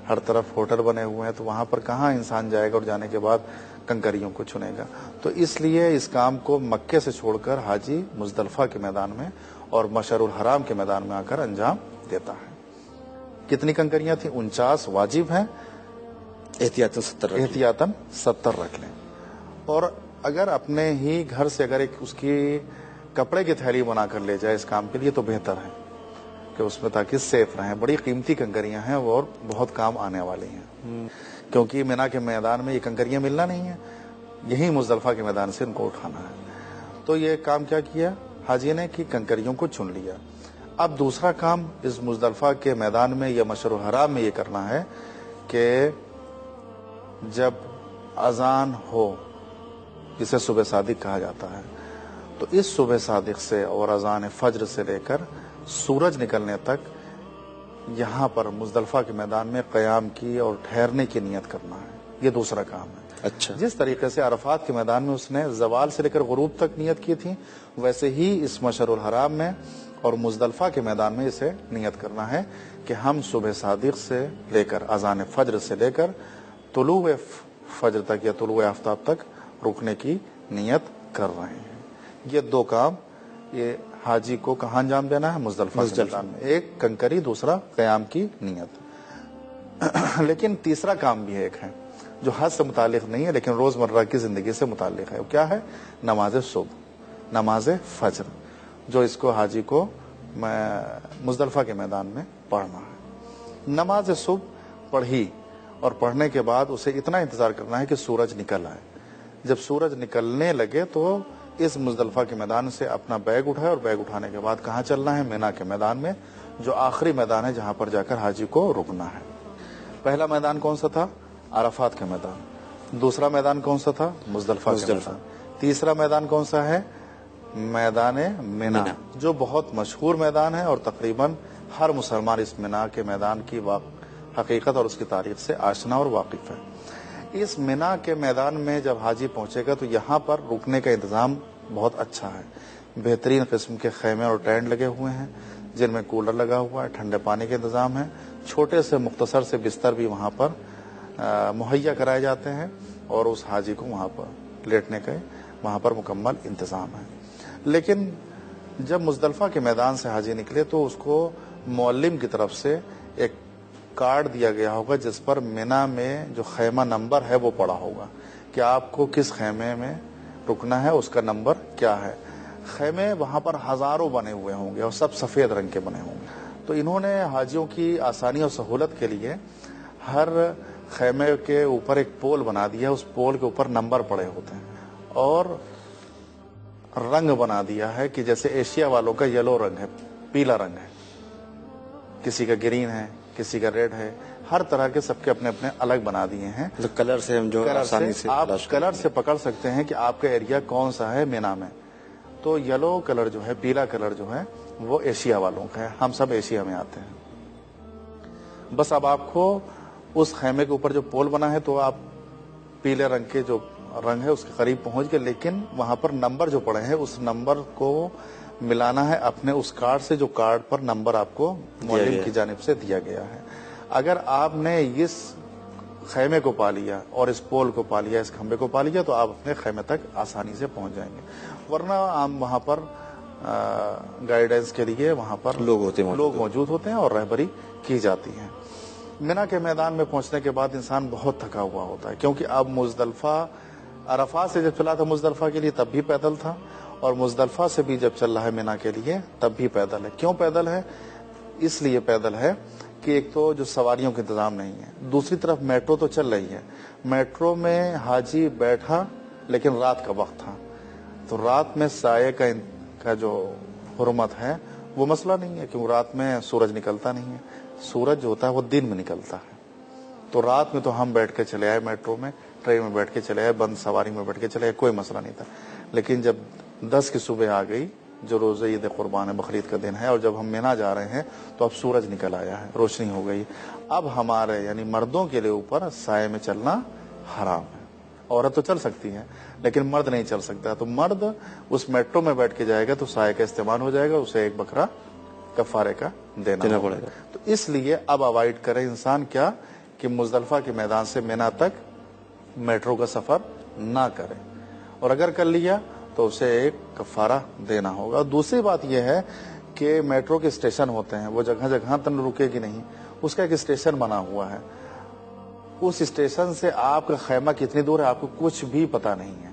ہر طرف ہوٹل بنے ہوئے ہیں، تو وہاں پر کہاں انسان جائے گا اور جانے کے بعد کنکریوں کو چنے گا. تو اس لیے اس کام کو مکے سے چھوڑ کر حاجی مزدلفہ کے میدان میں اور مشعر الحرام کے میدان میں آ کر انجام دیتا ہے. کتنی کنکریاں تھیں؟ 49 واجب ہیں، احتیاطاً 70 رکھ لیں. اور اگر اپنے ہی گھر سے اگر ایک اس کی کپڑے کی تھیلی بنا کر لے جائے اس کام کے لیے تو بہتر ہے کہ اس میں، تاکہ سیف رہیں. بڑی قیمتی کنکریاں ہیں اور بہت کام آنے والی ہیں، کیونکہ مینا کے میدان میں یہ کنکریاں ملنا نہیں ہیں، یہی مزدلفہ کے میدان سے ان کو اٹھانا ہے. تو یہ کام کیا کیا حاجی نے کہ کنکریوں کو چن لیا. اب دوسرا کام اس مزدلفہ کے میدان میں یا مشعر الحرام میں یہ کرنا ہے کہ جب اذان ہو، جسے صبح صادق کہا جاتا ہے، تو اس صبح صادق سے اور اذان فجر سے لے کر سورج نکلنے تک یہاں پر مزدلفہ کے میدان میں قیام کی اور ٹھہرنے کی نیت کرنا ہے. یہ دوسرا کام ہے.
اچھا.
جس طریقے سے عرفات کے میدان میں اس نے زوال سے لے کر غروب تک نیت کی تھی، ویسے ہی اس مشعر الحرام میں اور مزدلفہ کے میدان میں اسے نیت کرنا ہے کہ ہم صبح صادق سے لے کر اذان فجر سے لے کر طلوع فجر تک یا طلوع آفتاب تک رکنے کی نیت کر رہے ہیں. یہ دو کام یہ حاجی کو کہاں انجام دینا ہے؟ مزدلفہ کے میدان میں. ایک کنکری، دوسرا قیام کی نیت. لیکن تیسرا کام بھی ایک ہے جو حج سے متعلق نہیں ہے لیکن روزمرہ کی زندگی سے متعلق ہے. وہ کیا ہے؟ نماز صبح، نماز فجر، جو اس کو حاجی کو مزدلفہ کے میدان میں پڑھنا ہے. نماز صبح پڑھی اور پڑھنے کے بعد اسے اتنا انتظار کرنا ہے کہ سورج نکل آئے. جب سورج نکلنے لگے تو اس مزدلفہ کے میدان سے اپنا بیگ اٹھائے، اور بیگ اٹھانے کے بعد کہاں چلنا ہے؟ مینا کے میدان میں، جو آخری میدان ہے جہاں پر جا کر حاجی کو رکنا ہے. پہلا میدان کون سا تھا؟ عرفات کا میدان. دوسرا میدان کون سا تھا؟ مزدلفہ کا میدان. تیسرا میدان کون سا ہے؟ میدان مینا، جو بہت مشہور میدان ہے اور تقریباً ہر مسلمان اس مینا کے میدان کی حقیقت اور اس کی تاریخ سے آشنا اور واقف ہے. اس مینا کے میدان میں جب حاجی پہنچے گا تو یہاں پر رکنے کا انتظام بہت اچھا ہے. بہترین قسم کے خیمے اور ٹینٹ لگے ہوئے ہیں جن میں کولر لگا ہوا ہے، ٹھنڈے پانی کے انتظام ہے. چھوٹے سے مختصر سے بستر بھی وہاں پر مہیا کرائے جاتے ہیں اور اس حاجی کو وہاں پر لیٹنے کا وہاں پر مکمل انتظام ہے. لیکن جب مزدلفہ کے میدان سے حاجی نکلے تو اس کو معلم کی طرف سے ایک کارڈ دیا گیا ہوگا جس پر مینا میں جو خیمہ نمبر ہے وہ پڑا ہوگا کہ آپ کو کس خیمے میں رکنا ہے، اس کا نمبر کیا ہے. خیمے وہاں پر ہزاروں بنے ہوئے ہوں گے اور سب سفید رنگ کے بنے ہوں گے. تو انہوں نے حاجیوں کی آسانی اور سہولت کے لیے ہر خیمے کے اوپر ایک پول بنا دیا. اس پول کے اوپر نمبر پڑے ہوتے ہیں اور رنگ بنا دیا ہے کہ جیسے ایشیا والوں کا یلو رنگ ہے، پیلا رنگ ہے، کسی کا گرین ہے، کسی کا ریڈ ہے. ہر طرح کے سب کے اپنے اپنے الگ بنا دیے ہیں.
کلر سے ہم جو آسانی سے
آپ کلر سے پکڑ سکتے ہیں کہ آپ کا ایریا کون سا ہے مینا میں. تو یلو کلر جو ہے، پیلا کلر جو ہے وہ ایشیا والوں کا ہے. ہم سب ایشیا میں آتے ہیں. بس اب آپ کو اس خیمے کے اوپر جو پول بنا ہے تو آپ پیلے رنگ کے جو رنگ ہے اس کے قریب پہنچ گئے، لیکن وہاں پر نمبر جو پڑے ہیں اس نمبر کو ملانا ہے اپنے اس کارڈ سے جو کارڈ پر نمبر آپ کو معلم کی جانب سے دیا گیا ہے۔ اگر آپ نے اس خیمے کو پا لیا اور اس پول کو پا لیا، اس کھمبے کو پا لیا، تو آپ اپنے خیمے تک آسانی سے پہنچ جائیں گے، ورنہ عام وہاں پر گائیڈنس کے لیے وہاں پر لوگ موجود ہوتے ہیں اور رہبری کی جاتی ہے۔ مینا کے میدان میں پہنچنے کے بعد انسان بہت تھکا ہوا ہوتا ہے، کیونکہ اب مزدلفہ، عرفات سے جب چلا تھا مزدلفہ کے لیے تب بھی پیدل تھا، اور مزدلفہ سے بھی جب چل رہا ہے مینا کے لیے تب بھی پیدل ہے۔ کیوں پیدل ہے؟ اس لیے پیدل ہے کہ ایک تو جو سواریوں کا انتظام نہیں ہے، دوسری طرف میٹرو تو چل رہی ہے، میٹرو میں حاجی بیٹھا لیکن رات کا وقت تھا، تو رات میں سائے کا جو حرمت ہے وہ مسئلہ نہیں ہے، کیونکہ رات میں سورج نکلتا نہیں ہے، سورج جو ہوتا ہے وہ دن میں نکلتا ہے۔ تو رات میں تو ہم بیٹھ کے چلے آئے، میٹرو میں، ٹرین میں بیٹھ کے چلے آئے، بند سواری میں بیٹھ کے چلے آئے، کوئی مسئلہ نہیں تھا۔ لیکن جب 10 کی صبح آ گئی، جو روز عید قربان ہے، بقرعید کا دن ہے، اور جب ہم مینا جا رہے ہیں تو اب سورج نکل آیا ہے، روشنی ہو گئی، اب ہمارے یعنی مردوں کے لیے اوپر سائے میں چلنا حرام ہے۔ عورت تو چل سکتی ہے لیکن مرد نہیں چل سکتا، تو مرد اس میٹرو میں بیٹھ کے جائے گا تو سائے کا استعمال ہو جائے گا، اسے ایک بکرا کفارے کا دینا پڑے گا۔ تو اس لیے اب اوائڈ کرے انسان کیا کہ مزدلفہ کے میدان سے مینا تک میٹرو کا سفر نہ کرے، اور اگر کر لیا تو اسے ایک کفارہ دینا ہوگا۔ دوسری بات یہ ہے کہ میٹرو کے اسٹیشن ہوتے ہیں، وہ جگہ جگہ تن رکے گی نہیں، اس کا ایک اسٹیشن بنا ہوا ہے، اس اسٹیشن سے آپ کا خیمہ کتنی دور ہے آپ کو کچھ بھی پتا نہیں ہے،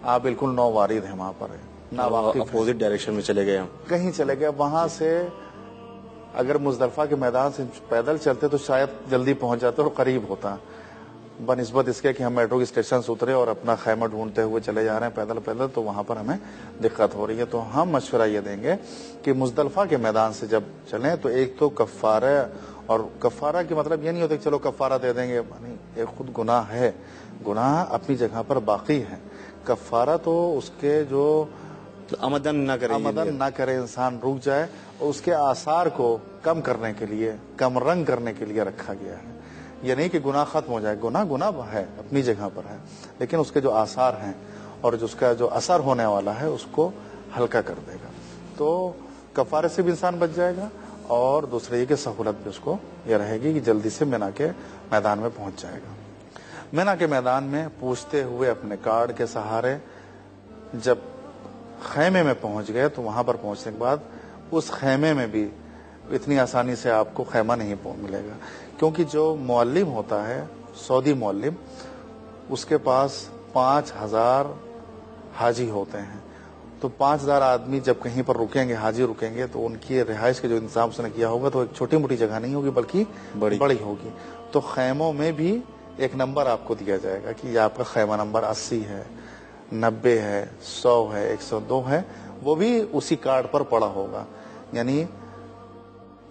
آپ بالکل نو وارد ہیں وہاں پر،
اپوزٹ ڈائریکشن میں چلے گئے، ہم کہیں
چلے گئے، وہاں سے اگر مزدلفہ کے میدان سے پیدل چلتے تو شاید جلدی پہنچ جاتے اور قریب ہوتا، بنسبت اس کے کہ ہم میٹرو کے اسٹیشن سے اترے اور اپنا خیمہ ڈھونڈتے ہوئے چلے جا رہے ہیں پیدل، تو وہاں پر ہمیں دقت ہو رہی ہے۔ تو ہم مشورہ یہ دیں گے کہ مزدلفہ کے میدان سے جب چلیں تو ایک تو کفارہ، اور کفارہ کی مطلب یہ نہیں ہوتا کہ چلو کفارہ دے دیں گے، نہیں، ایک خود گناہ ہے، گناہ اپنی جگہ پر باقی ہے، کفارہ تو اس کے جو
آمدن نہ کرے
انسان رک جائے، اور اس کے آثار کو کم کرنے کے لیے، کم رنگ کرنے کے لیے رکھا گیا ہے۔ یہ نہیں کہ گناہ ختم ہو جائے، گناہ ہے اپنی جگہ پر ہے، لیکن اس کے جو آثار ہیں اور اس کا جو اثر ہونے والا ہے اس کو ہلکا کر دے گا، تو کفارے سے بھی انسان بچ جائے گا، اور دوسرے یہ کہ سہولت بھی اس کو یہ رہے گی کہ جلدی سے مینا کے میدان میں پہنچ جائے گا۔ مینا کے میدان میں پوچھتے ہوئے اپنے کارڈ کے سہارے جب خیمے میں پہنچ گئے تو وہاں پر پہنچنے کے بعد اس خیمے میں بھی اتنی آسانی سے آپ کو خیمہ نہیں ملے گا، کیونکہ جو معلم ہوتا ہے، سعودی معلم، اس کے پاس 5000 حاجی ہوتے ہیں، تو 5000 آدمی جب کہیں پر رکیں گے، حاجی رکیں گے، تو ان کی رہائش کے جو انتظام اس نے کیا ہوگا تو ایک چھوٹی موٹی جگہ نہیں ہوگی بلکہ بڑی ہوگی، تو خیموں میں بھی ایک نمبر آپ کو دیا جائے گا کہ یہ آپ کا خیمہ نمبر 80 ہے، 90 ہے، 100 ہے، 102 ہے، وہ بھی اسی کارڈ پر پڑا ہوگا، یعنی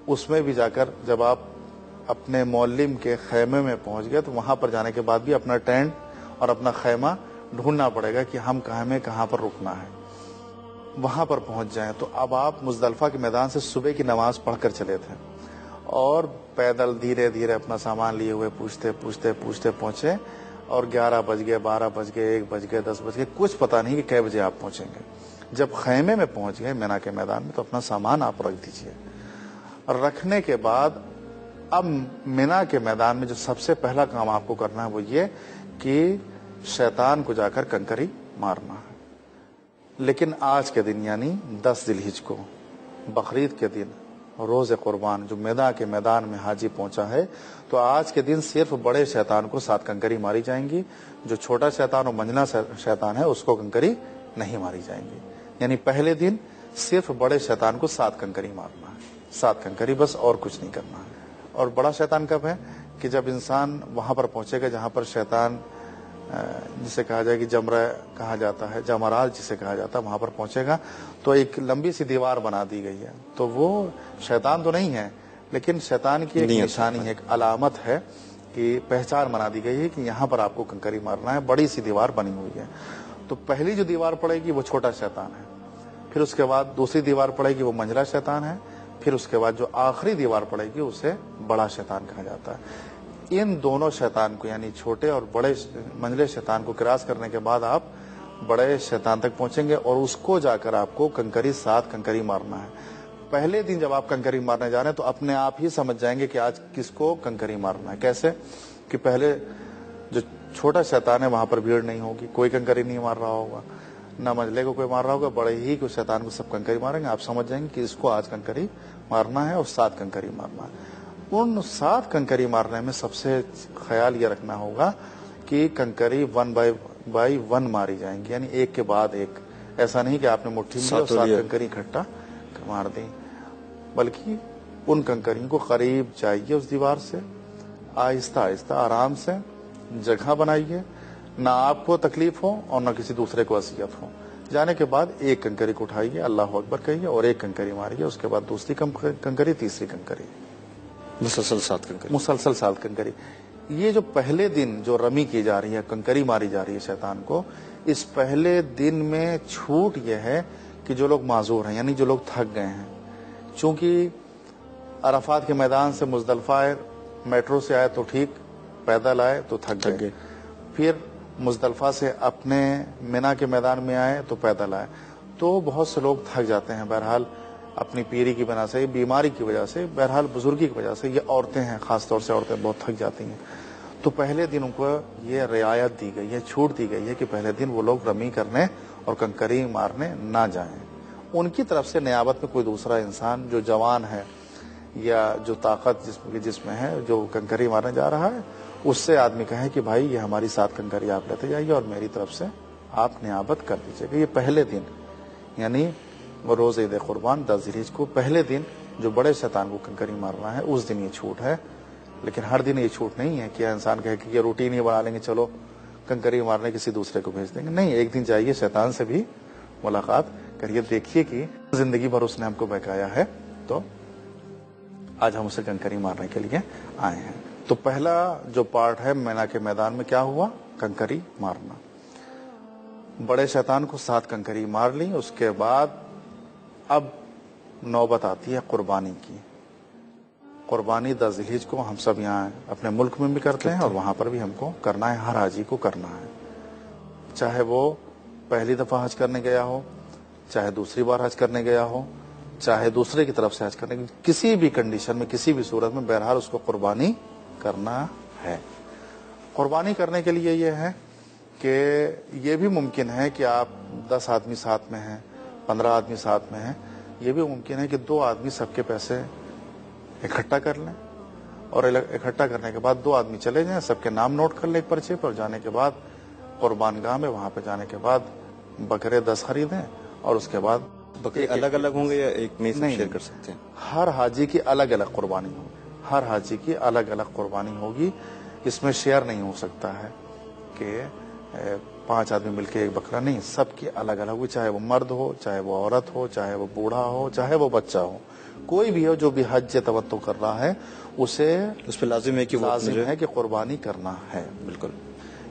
اس میں بھی جا کر جب آپ اپنے معلم کے خیمے میں پہنچ گئے تو وہاں پر جانے کے بعد بھی اپنا ٹینٹ اور اپنا خیمہ ڈھونڈنا پڑے گا کہ ہم کہاں پر رکنا ہے، وہاں پر پہنچ جائیں۔ تو اب آپ مزدلفہ کے میدان سے صبح کی نماز پڑھ کر چلے تھے اور پیدل دھیرے دھیرے اپنا سامان لیے ہوئے پوچھتے پہنچے، اور 11 بج گئے، 12 بج گئے، 1 بج گئے، 10 بج گئے، کچھ پتا نہیں کہ کئے بجے آپ پہنچیں گے۔ جب خیمے میں پہنچ گئے مینا کے میدان میں تو اپنا سامان آپ رکھ دیجئے، اور رکھنے کے بعد اب مینا کے میدان میں جو سب سے پہلا کام آپ کو کرنا ہے وہ یہ کہ شیطان کو جا کر کنکری مارنا ہے۔ لیکن آج کے دن یعنی 10 ذی الحجہ کو، بقرعید کے دن، روز قربان جو مینا کے میدان میں حاجی پہنچا ہے، تو آج کے دن صرف بڑے شیطان کو 7 کنکری ماری جائیں گی، جو چھوٹا شیطان اور منجنا شیطان ہے اس کو کنکری نہیں ماری جائیں گی، یعنی پہلے دن صرف بڑے شیطان کو 7 کنکری مارنا ہے، 7 کنکری بس، اور کچھ نہیں کرنا ہے۔ اور بڑا شیطان کب ہے کہ جب انسان وہاں پر پہنچے گا جہاں پر شیطان جسے کہا جائے کہ جمرہ کہا جاتا ہے، جمرات جسے کہا جاتا ہے، وہاں پر پہنچے گا تو ایک لمبی سی دیوار بنا دی گئی ہے، تو وہ شیطان تو نہیں ہے لیکن شیطان کی ایک نشانی ہے، ایک علامت ہے کہ پہچان بنا دی گئی ہے کہ یہاں پر آپ کو کنکری مارنا ہے، بڑی سی دیوار بنی ہوئی ہے۔ تو پہلی جو دیوار پڑے گی وہ چھوٹا شیطان ہے، پھر اس کے بعد دوسری دیوار پڑے گی وہ منجلا شیطان ہے، پھر اس کے بعد جو آخری دیوار پڑے گی اسے بڑا شیطان کہا جاتا ہے۔ ان دونوں شیطان کو یعنی چھوٹے اور بڑے منجلے شیطان کو کراس کرنے کے بعد آپ بڑے شیطان تک پہنچیں گے اور اس کو جا کر آپ کو کنکری 7 کنکری مارنا ہے. پہلے دن جب آپ کنکری مارنے جا رہے ہیں تو اپنے آپ ہی سمجھ جائیں گے کہ آج کس کو کنکری مارنا ہے. کیسے کہ پہلے جو چھوٹا شیطان ہے وہاں پر بھیڑ نہیں ہوگی, کوئی کنکری نہیں مار رہا ہوگا, نہ منجلے کو کوئی مار رہا ہوگا, بڑے ہی کو شیطان کو سب کنکری ماریں گے. آپ سمجھ جائیں گے کہ اس کو آج کنکری مارنا ہے اور 7 کنکری مارنا ہے. ان 7 کنکری مارنے میں سب سے خیال یہ رکھنا ہوگا کہ کنکری 1 بائی 1 ماری جائیں گی, یعنی ایک کے بعد ایک. ایسا نہیں کہ آپ نے مٹھی میں 7 کنکری اکٹھا مار دی, بلکہ ان کنکریوں کو قریب جائیے اس دیوار سے, آہستہ آہستہ آرام سے جگہ بنائیے, نہ آپ کو تکلیف ہو اور نہ کسی دوسرے کو اذیت ہو. جانے کے بعد ایک کنکری کو اٹھائیے, اللہ اکبر کہیے اور ایک کنکری ماریے, اس کے بعد دوسری کنکری, تیسری کنکری,
مسلسل 7 کنکری.
مسلسل 7 کنکری. یہ جو پہلے دن جو رمی کی جا رہی ہے, کنکری ماری جا رہی ہے شیطان کو, اس پہلے دن میں چھوٹ یہ ہے کہ جو لوگ معذور ہیں یعنی جو لوگ تھک گئے ہیں, چونکہ عرفات کے میدان سے مزدلفہ آئے, میٹرو سے آئے تو ٹھیک, پیدل آئے تو تھک گئے, پھر مزدلفہ سے اپنے مینا کے میدان میں آئے تو پیدل آئے, تو بہت سے لوگ تھک جاتے ہیں. بہرحال اپنی پیری کی وجہ سے, بیماری کی وجہ سے, بہرحال بزرگی کی وجہ سے, یہ عورتیں ہیں خاص طور سے, عورتیں بہت تھک جاتی ہیں. تو پہلے دن ان کو یہ رعایت دی گئی ہے, چھوٹ دی گئی ہے کہ پہلے دن وہ لوگ رمی کرنے اور کنکری مارنے نہ جائیں. ان کی طرف سے نیابت میں کوئی دوسرا انسان جو جوان ہے یا جو طاقت جس میں ہے, جو کنکری مارنے جا رہا ہے, اس سے آدمی کہے کہ بھائی یہ ہماری 7 کنکری آپ لیتے جائیے اور میری طرف سے آپ نیابت کر دیجیے گا. یہ پہلے دن یعنی روز عید قربان 10 ذی الحجہ کو پہلے دن جو بڑے شیطان کو کنکری مارنا ہے, اس دن یہ چھوٹ ہے. لیکن ہر دن یہ چھوٹ نہیں ہے کہ انسان کہے کہ یہ روٹین ہی بنا لیں گے, چلو کنکری مارنے کسی دوسرے کو بھیج دیں گے. نہیں, ایک دن جائیے شیطان سے بھی ملاقات کریے, دیکھیے کہ زندگی بھر اس نے ہم کو بہکایا ہے, تو آج ہم اسے کنکری مارنے کے لیے آئے ہیں. تو پہلا جو پارٹ ہے مینا کے میدان میں کیا ہوا, کنکری مارنا. بڑے شیطان کو 7 کنکری مار لی. اس کے بعد اب نوبت آتی ہے قربانی کی. قربانی 10 ذی الحجہ کو ہم سب یہاں اپنے ملک میں بھی کرتے ہیں اور وہاں پر بھی ہم کو کرنا ہے, ہر حاجی کو کرنا ہے, چاہے وہ پہلی دفعہ حج کرنے گیا ہو, چاہے دوسری بار حج کرنے گیا ہو, چاہے دوسرے کی طرف سے حج کرنے, کسی بھی کنڈیشن میں, کسی بھی صورت میں, بہرحال اس کو قربانی کرنا ہے. قربانی کرنے کے لیے یہ ہے کہ یہ بھی ممکن ہے کہ آپ 10 آدمی ساتھ میں ہیں, 15 آدمی ساتھ میں ہیں, یہ بھی ممکن ہے کہ 2 آدمی سب کے پیسے اکٹھا کر لیں اور اکٹھا کرنے کے بعد 2 آدمی چلے جائیں, سب کے نام نوٹ کر لیں ایک پرچے پر, جانے کے بعد قربان گاہ میں, وہاں پہ جانے کے بعد بکرے 10 خریدیں اور اس کے بعد
بکرے الگ الگ ہوں گے یا ایک میں شیئر کر سکتے ہیں؟
ہر حاجی کی الگ الگ قربانی ہوگی, ہر حاجی کی الگ الگ قربانی ہوگی. اس میں شیئر نہیں ہو سکتا ہے کہ 5 آدمی مل کے ایک بکرا, نہیں, سب کی الگ الگ ہوگی, چاہے وہ مرد ہو, چاہے وہ عورت ہو, چاہے وہ بوڑھا ہو, چاہے وہ بچہ ہو, کوئی بھی ہو جو بھی حج تمتع کر رہا ہے, اسے
اس پہ لازم ہے
کہ قربانی کرنا ہے.
بالکل.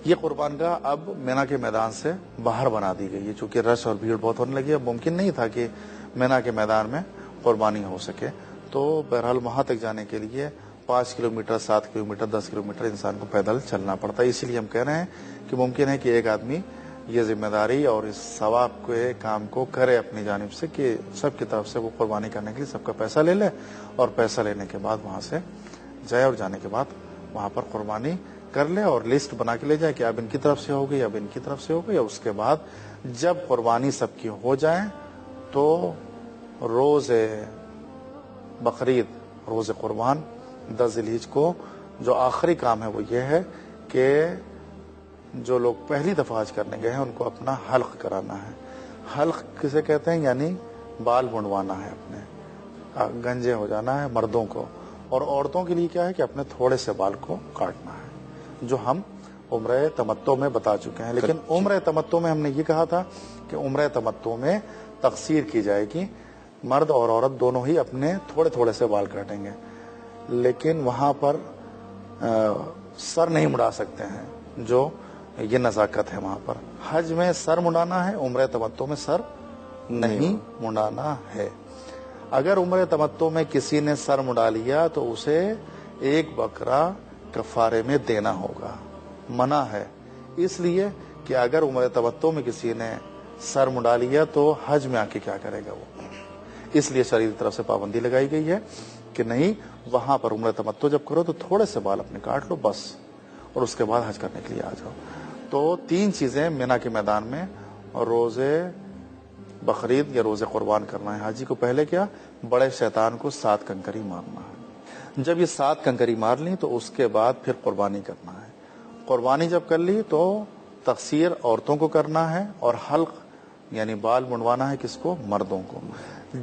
یہ قربان گاہ اب مینا کے میدان سے باہر بنا دی گئی ہے, چونکہ رش اور بھیڑ بہت ہونے لگی ہے. ممکن نہیں تھا کہ مینا کے میدان میں قربانی ہو سکے, تو بہرحال وہاں تک جانے کے لیے 5 کلومیٹر, 7 کلومیٹر, 10 کلومیٹر انسان کو پیدل چلنا پڑتا ہے. اسی لیے ہم کہہ رہے ہیں کہ ممکن ہے کہ ایک آدمی یہ ذمہ داری اور اس ثواب کے کام کو کرے اپنی جانب سے کہ سب کی طرف سے وہ قربانی کرنے کے لیے سب کا پیسہ لے لے, اور پیسہ لینے کے بعد وہاں سے جائے اور جانے کے بعد وہاں پر قربانی کر لے اور لسٹ بنا کے لے جائے کہ اب ان کی طرف سے ہوگی, اب ان کی طرف سے ہوگی. اس کے بعد جب قربانی سب کی ہو جائے تو روز بقرعید, روز قربان 10 ذی الحجہ کو جو آخری کام ہے وہ یہ ہے کہ جو لوگ پہلی دفعہ حج کرنے گئے ہیں ان کو اپنا حلق کرانا ہے. حلق کسے کہتے ہیں, یعنی بال منڈوانا ہے, اپنے گنجے ہو جانا ہے مردوں کو, اور عورتوں کے لیے کیا ہے کہ اپنے تھوڑے سے بال کو کاٹنا ہے, جو ہم عمرہ تمتع میں بتا چکے ہیں. لیکن عمرہ تمتع میں ہم نے یہ کہا تھا کہ عمرہ تمتع میں تقسیر کی جائے گی, مرد اور عورت دونوں ہی اپنے تھوڑے تھوڑے سے بال کاٹیں گے, لیکن وہاں پر سر نہیں مڑا سکتے ہیں, جو یہ نزاکت ہے وہاں پر. حج میں سر مڑانا ہے, عمرہ تمتع میں سر نہیں مڑانا ہے. اگر عمرہ تمتع میں کسی نے سر مڑا لیا تو اسے ایک بکرا کفارے میں دینا ہوگا. منع ہے اس لیے کہ اگر عمر تمتع میں کسی نے سر منڈا لیا تو حج میں آ کے کیا کرے گا وہ. اس لیے شریعت کی طرف سے پابندی لگائی گئی ہے کہ نہیں, وہاں پر عمر تمتع جب کرو تو تھوڑے سے بال اپنے کاٹ لو بس, اور اس کے بعد حج کرنے کے لیے آ جاؤ. تو 3 چیزیں مینا کے میدان میں روزے بقرعید یا روزے قربان کرنا ہے. حاجی کو پہلے کیا, بڑے شیطان کو 7 کنکری مارنا ہے. جب یہ 7 کنکری مار لی تو اس کے بعد پھر قربانی کرنا ہے. قربانی جب کر لی تو تقصیر عورتوں کو کرنا ہے, اور حلق یعنی بال منڈوانا ہے کس کو, مردوں کو.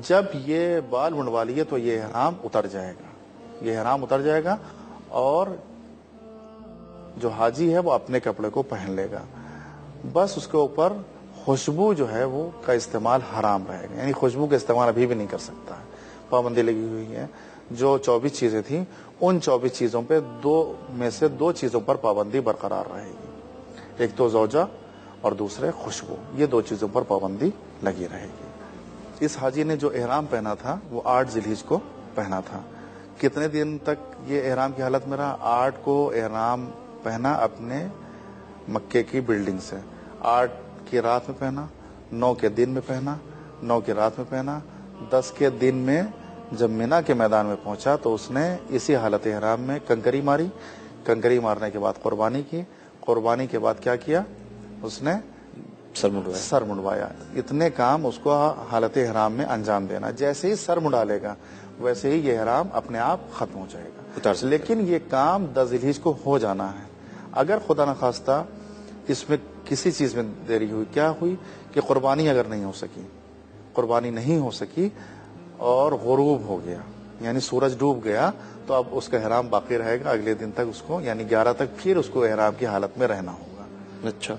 جب یہ بال منڈوا لیے تو یہ احرام اتر جائے گا, یہ احرام اتر جائے گا, اور جو حاجی ہے وہ اپنے کپڑے کو پہن لے گا. بس اس کے اوپر خوشبو جو ہے وہ کا استعمال حرام رہے گا, یعنی خوشبو کا استعمال ابھی بھی نہیں کر سکتا ہے, پابندی لگی ہوئی ہے. جو 24 چیزیں تھیں ان 24 چیزوں پہ 2 میں سے 2 چیزوں پر پابندی برقرار رہے گی. ایک تو زوجہ اور دوسرے خوشبو, یہ 2 چیزوں پر پابندی لگی رہے گی. اس حاجی نے جو احرام پہنا تھا وہ 8 ذی الحجہ کو پہنا تھا. کتنے دن تک یہ احرام کی حالت میں رہا, 8 کو احرام پہنا اپنے مکے کی بلڈنگ سے, 8 کی رات میں پہنا, 9 کے دن میں پہنا, 9 کی رات میں پہنا, 10 کے دن میں جب مینا کے میدان میں پہنچا تو اس نے اسی حالت احرام میں کنکری ماری. کنکری مارنے کے بعد قربانی کی. قربانی کے بعد کیا کیا, اس نے سر منڈوایا. اتنے کام اس کو حالت احرام میں انجام دینا. جیسے ہی سر منڈا لے گا ویسے ہی یہ احرام اپنے آپ ختم ہو جائے گا. لیکن یہ کام 10 ذی الحجہ کو ہو جانا ہے. اگر خدا نخواستہ اس میں کسی چیز میں دیری ہوئی, کیا ہوئی کہ قربانی اگر نہیں ہو سکی, قربانی نہیں ہو سکی اور غروب ہو گیا یعنی سورج ڈوب گیا, تو اب اس کا احرام باقی رہے گا اگلے دن تک, اس کو یعنی 11 تک پھر اس کو احرام کی حالت میں رہنا ہوگا.
اچھا,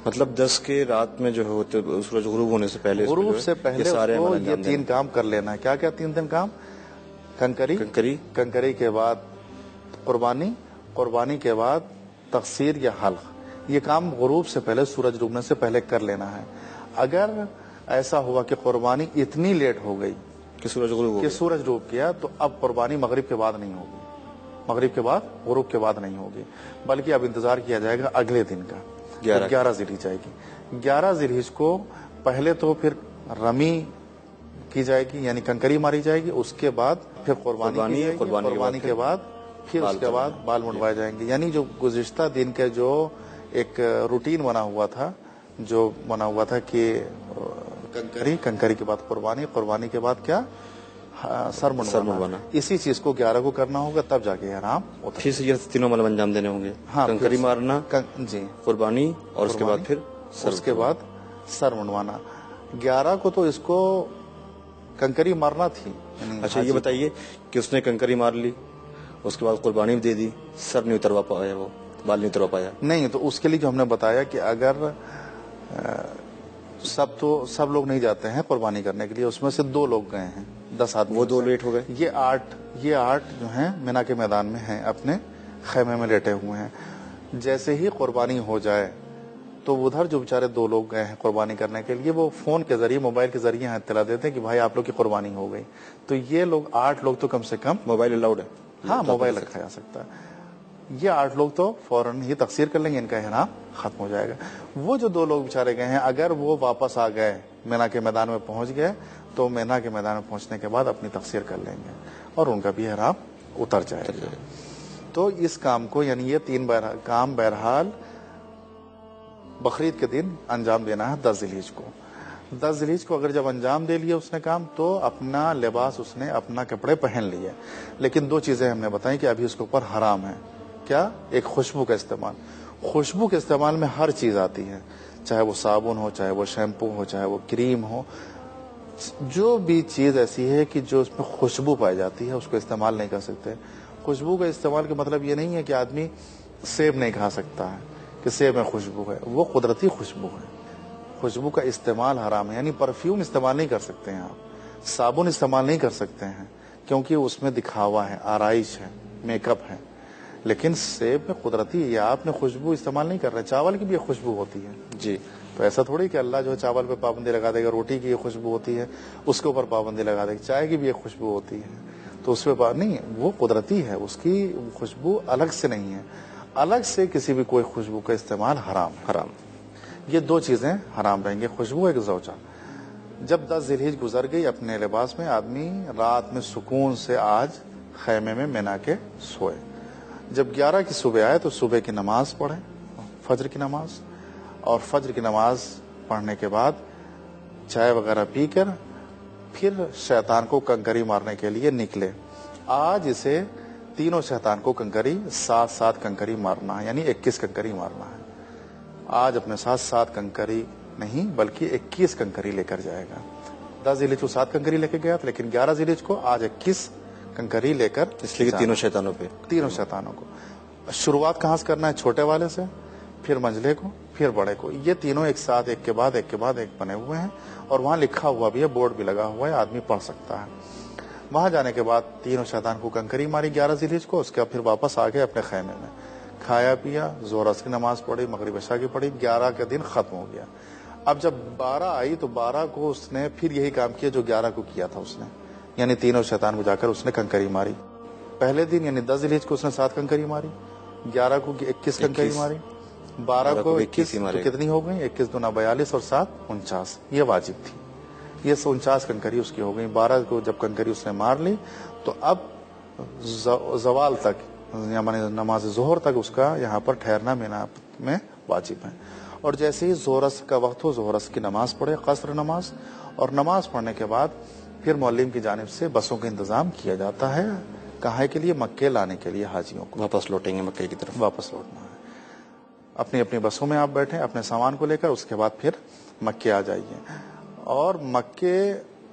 مطلب 10 کے رات میں جو ہوتے سورج غروب ہونے سے پہلے,
غروب سے پہلے سارے یہ 3 کام کر لینا ہے. کیا کیا 3 کام, کنکری کے بعد قربانی, قربانی کے بعد تقصیر یا حلق. یہ کام غروب سے پہلے, سورج ڈوبنے سے پہلے کر لینا ہے. اگر ایسا ہوا کہ قربانی اتنی لیٹ ہو گئی
کہ سورج
ڈوب گیا تو اب قربانی مغرب کے بعد نہیں ہوگی, مغرب کے بعد, غروب کے بعد نہیں ہوگی, بلکہ اب انتظار کیا جائے گا اگلے دن کا, 11 ذی الحجہ جائے گی. 11 ذی الحجہ کو پہلے تو پھر رمی کی جائے گی یعنی کنکری ماری جائے گی, اس کے بعد پھر قربانی کے بعد پھر اس کے بعد بال منڈوائے جائیں گے. یعنی جو گزشتہ دن کے جو ایک روٹین بنا ہوا تھا کہ کنکری کے بعد قربانی, قربانی کے بعد کیا, سر منڈوانا. اسی چیز کو 11 کو کرنا ہوگا, تب جا کے آرام ہوتا ہے.
پھر سے یہ تینوں عمل انجام دینے ہوں گے.
ہاں,
کنکری مارنا,
جی,
قربانی, اور اس کے بعد پھر
اس کے بعد سر منڈوانا. 11 کو تو اس کو کنکری مارنا تھی.
اچھا, یہ بتائیے کہ اس نے کنکری مار لی, اس کے بعد قربانی بھی دے دی, سر نہیں اتروا پایا, وہ بال نہیں اتروا پایا.
نہیں, تو اس کے لیے جو ہم نے بتایا کہ اگر سب لوگ نہیں جاتے ہیں قربانی کرنے کے لیے, اس میں سے 2 لوگ گئے ہیں, 10 آدمی,
وہ 2 لیٹ ہو گئے.
یہ 8 جو ہیں مینا کے میدان میں ہیں, اپنے خیمے میں لیٹے ہوئے ہیں. جیسے ہی قربانی ہو جائے تو ادھر جو بیچارے 2 لوگ گئے ہیں قربانی کرنے کے لیے, وہ فون کے ذریعے, موبائل کے ذریعے اطلاع دیتے ہیں کہ بھائی آپ لوگ کی قربانی ہو گئی. تو یہ لوگ 8 لوگ تو کم سے کم,
موبائل الاؤڈ ہے,
ہاں موبائل رکھا جا سکتا ہے, یہ 8 لوگ تو فوراً ہی تقصیر کر لیں گے, ان کا احرام ختم ہو جائے گا. وہ جو 2 لوگ بیچارے گئے ہیں, اگر وہ واپس آ گئے, مینا کے میدان میں پہنچ گئے, تو مینا کے میدان میں پہنچنے کے بعد اپنی تقصیر کر لیں گے اور ان کا بھی احرام اتر جائے گا. تو اس کام کو یعنی یہ 3 کام بہرحال بقرعید کے دن انجام دینا ہے 10 ذی الحجہ کو. 10 ذی الحجہ کو اگر جب انجام دے لیا اس نے کام, تو اپنا لباس, اس نے اپنا کپڑے پہن لیے. لیکن 2 چیزیں ہم نے بتائی کہ ابھی اس کے اوپر حرام ہے. کیا, ایک خوشبو کا استعمال. خوشبو کے استعمال میں ہر چیز آتی ہے, چاہے وہ صابن ہو, چاہے وہ شیمپو ہو, چاہے وہ کریم ہو, جو بھی چیز ایسی ہے کہ جو اس میں خوشبو پائی جاتی ہے اس کو استعمال نہیں کر سکتے. خوشبو کا استعمال کا مطلب یہ نہیں ہے کہ آدمی سیب نہیں کھا سکتا ہے کہ سیب میں خوشبو ہے, وہ قدرتی خوشبو ہے. خوشبو کا استعمال حرام ہے, یعنی پرفیوم استعمال نہیں کر سکتے ہیں آپ, صابن استعمال نہیں کر سکتے ہیں, کیونکہ اس میں دکھاوا ہے, آرائش ہے, میک اپ ہے. لیکن سیب میں قدرتی, یا آپ نے خوشبو استعمال نہیں کر رہے. چاول کی بھی ایک خوشبو ہوتی ہے
جی,
تو ایسا تھوڑی کہ اللہ جو ہے چاول پہ پابندی لگا دے گا, روٹی کی ایک خوشبو ہوتی ہے اس کے اوپر پابندی لگا دے گا, چائے کی بھی ایک خوشبو ہوتی ہے. تو اس پہ بات نہیں، وہ قدرتی ہے، اس کی خوشبو الگ سے نہیں ہے، الگ سے کسی بھی کوئی خوشبو کا استعمال حرام ہے۔
حرام۔
یہ دو چیزیں حرام رہیں گی، خوشبو ایک زوجہ۔ جب 10 ذی الحجہ گزر گئی، اپنے لباس میں آدمی رات میں سکون سے آج خیمے میں منا کے سوئے، جب 11 کی صبح آئے تو صبح کی نماز پڑھے، فجر کی نماز، اور فجر کی نماز پڑھنے کے بعد چائے وغیرہ پی کر پھر شیطان کو کنکری مارنے کے لیے نکلے۔ آج اسے تینوں شیطان کو کنکری 7 کنکری مارنا ہے، یعنی 21 کنکری مارنا ہے۔ آج اپنے ساتھ 7 کنکری نہیں بلکہ 21 کنکری لے کر جائے گا۔ 10 ذی الحجہ کو 7 کنکری لے کے گیا تھا، لیکن 11 ذی الحجہ کو آج 21 کنکری لے کر،
اس لیے تینوں شیطانوں پہ،
تینوں شیطانوں کو شروعات کہاں سے کرنا ہے؟ چھوٹے والے سے، پھر منجلے کو، پھر بڑے کو۔ یہ تینوں ایک ساتھ ایک کے بعد ایک کے بعد ایک بنے ہوئے ہیں، اور وہاں لکھا ہوا بھی ہے، بورڈ بھی لگا ہوا ہے، آدمی پڑھ سکتا ہے۔ وہاں جانے کے بعد تینوں شیطان کو کنکری ماری 11 ذی الحجہ کو، اس کے بعد پھر واپس آ گئے اپنے خیمے میں، کھایا پیا، ظہر عصر کی نماز پڑھی، مغرب عشاء کی پڑھی، 11 کا دن ختم ہو گیا۔ اب جب 12 آئی تو 12 کو اس نے پھر یہی کام کیا جو 11 کو کیا تھا اس نے، یعنی تینوں شیطان کو جا کر اس نے کنکری ماری۔ پہلے دن یعنی 10 ذی الحجہ کو اس نے 7 کنکری ماری، 11 کو 21 کنکری ماری، 12 کو 21 تو کتنی ہو گئی؟ 21 دونا 42 اور 7 49، یہ واجب تھی، یہ 49 کنکری اس کی ہو گئی۔ 12 کو جب کنکری اس نے مار لی تو اب زوال تک یعنی نماز ظہر تک اس کا یہاں پر ٹھہرنا مینا میں واجب ہے۔ اور جیسے ہی ظہر کا وقت ہو، ظہر کی نماز پڑھے، قصر نماز، اور نماز پڑھنے کے بعد پھر معلم کی جانب سے بسوں کا انتظام کیا جاتا ہے، کہاں کے لیے؟ مکے لانے کے لیے حاجیوں کو،
واپس لوٹیں گے مکے کی طرف،
واپس لوٹنا ہے۔ اپنی اپنی بسوں میں آپ بیٹھیں اپنے سامان کو لے کر، اس کے بعد پھر مکے آ جائیے، اور مکے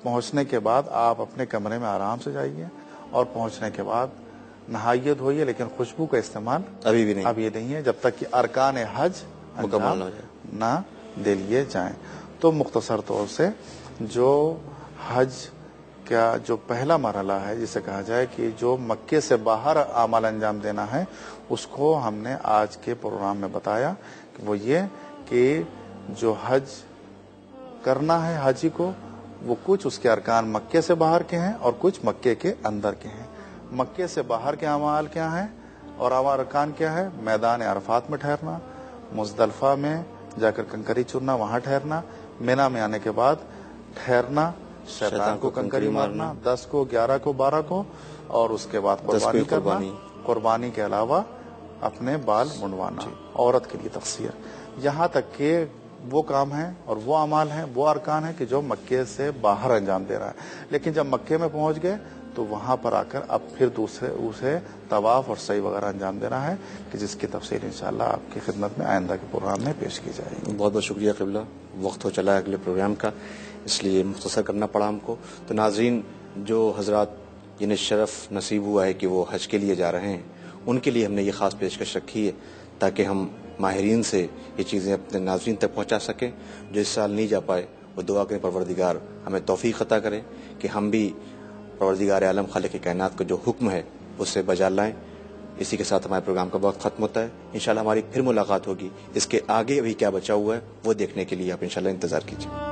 پہنچنے کے بعد آپ اپنے کمرے میں آرام سے جائیے، اور پہنچنے کے بعد نہائیے دھوئیے، لیکن خوشبو کا استعمال
ابھی بھی
نہیں ہے، جب تک کہ ارکان حج
مکمل
نہ دے لیے جائیں۔ تو مختصر طور سے جو حج کا جو پہلا مرحلہ ہے، جسے کہا جائے کہ جو مکے سے باہر اعمال انجام دینا ہے، اس کو ہم نے آج کے پروگرام میں بتایا کہ وہ یہ کہ جو حج کرنا ہے حاجی کو، وہ کچھ اس کے ارکان مکے سے باہر کے ہیں اور کچھ مکے کے اندر کے ہیں۔ مکے سے باہر کے اعمال کیا ہیں اور ارکان کیا ہے؟ میدان عرفات میں ٹھہرنا، مزدلفہ میں جا کر کنکری چننا، وہاں ٹھہرنا، مینا میں آنے کے بعد ٹھہرنا، شیطان کو کنکری مارنا 10 کو، 11 کو، 12 کو، اور اس کے بعد قربانی کرنا، قربانی کے علاوہ اپنے بال منڈوانا، عورت کے لیے تقصیر، یہاں تک کہ وہ کام ہیں اور وہ اعمال ہیں، وہ ارکان ہیں کہ جو مکے سے باہر انجام دے رہا ہے۔ لیکن جب مکے میں پہنچ گئے تو وہاں پر آ کر اب پھر دوسرے اسے طواف اور سعی وغیرہ انجام دینا ہے، کہ جس کی تفصیل انشاءاللہ آپ کی خدمت میں آئندہ کے پروگرام میں پیش کی جائے گی۔
بہت بہت شکریہ قبلہ، وقت ہو چلا ہے اگلے پروگرام کا، اس لیے مختصر کرنا پڑا ہم کو۔ تو ناظرین، جو حضرات جنہیں شرف نصیب ہوا ہے کہ وہ حج کے لیے جا رہے ہیں، ان کے لیے ہم نے یہ خاص پیشکش رکھی ہے تاکہ ہم ماہرین سے یہ چیزیں اپنے ناظرین تک پہنچا سکیں۔ جو اس سال نہیں جا پائے وہ دعا کریں پروردگار ہمیں توفیق عطا کرے کہ ہم بھی پروردگار عالم خالق کائنات کا جو حکم ہے اس سے بجا لائیں۔ اسی کے ساتھ ہمارے پروگرام کا وقت ختم ہوتا ہے، انشاءاللہ ہماری پھر ملاقات ہوگی۔ اس کے آگے ابھی کیا بچا ہوا ہے وہ دیکھنے کے لیے آپ انشاءاللہ انتظار کیجیے۔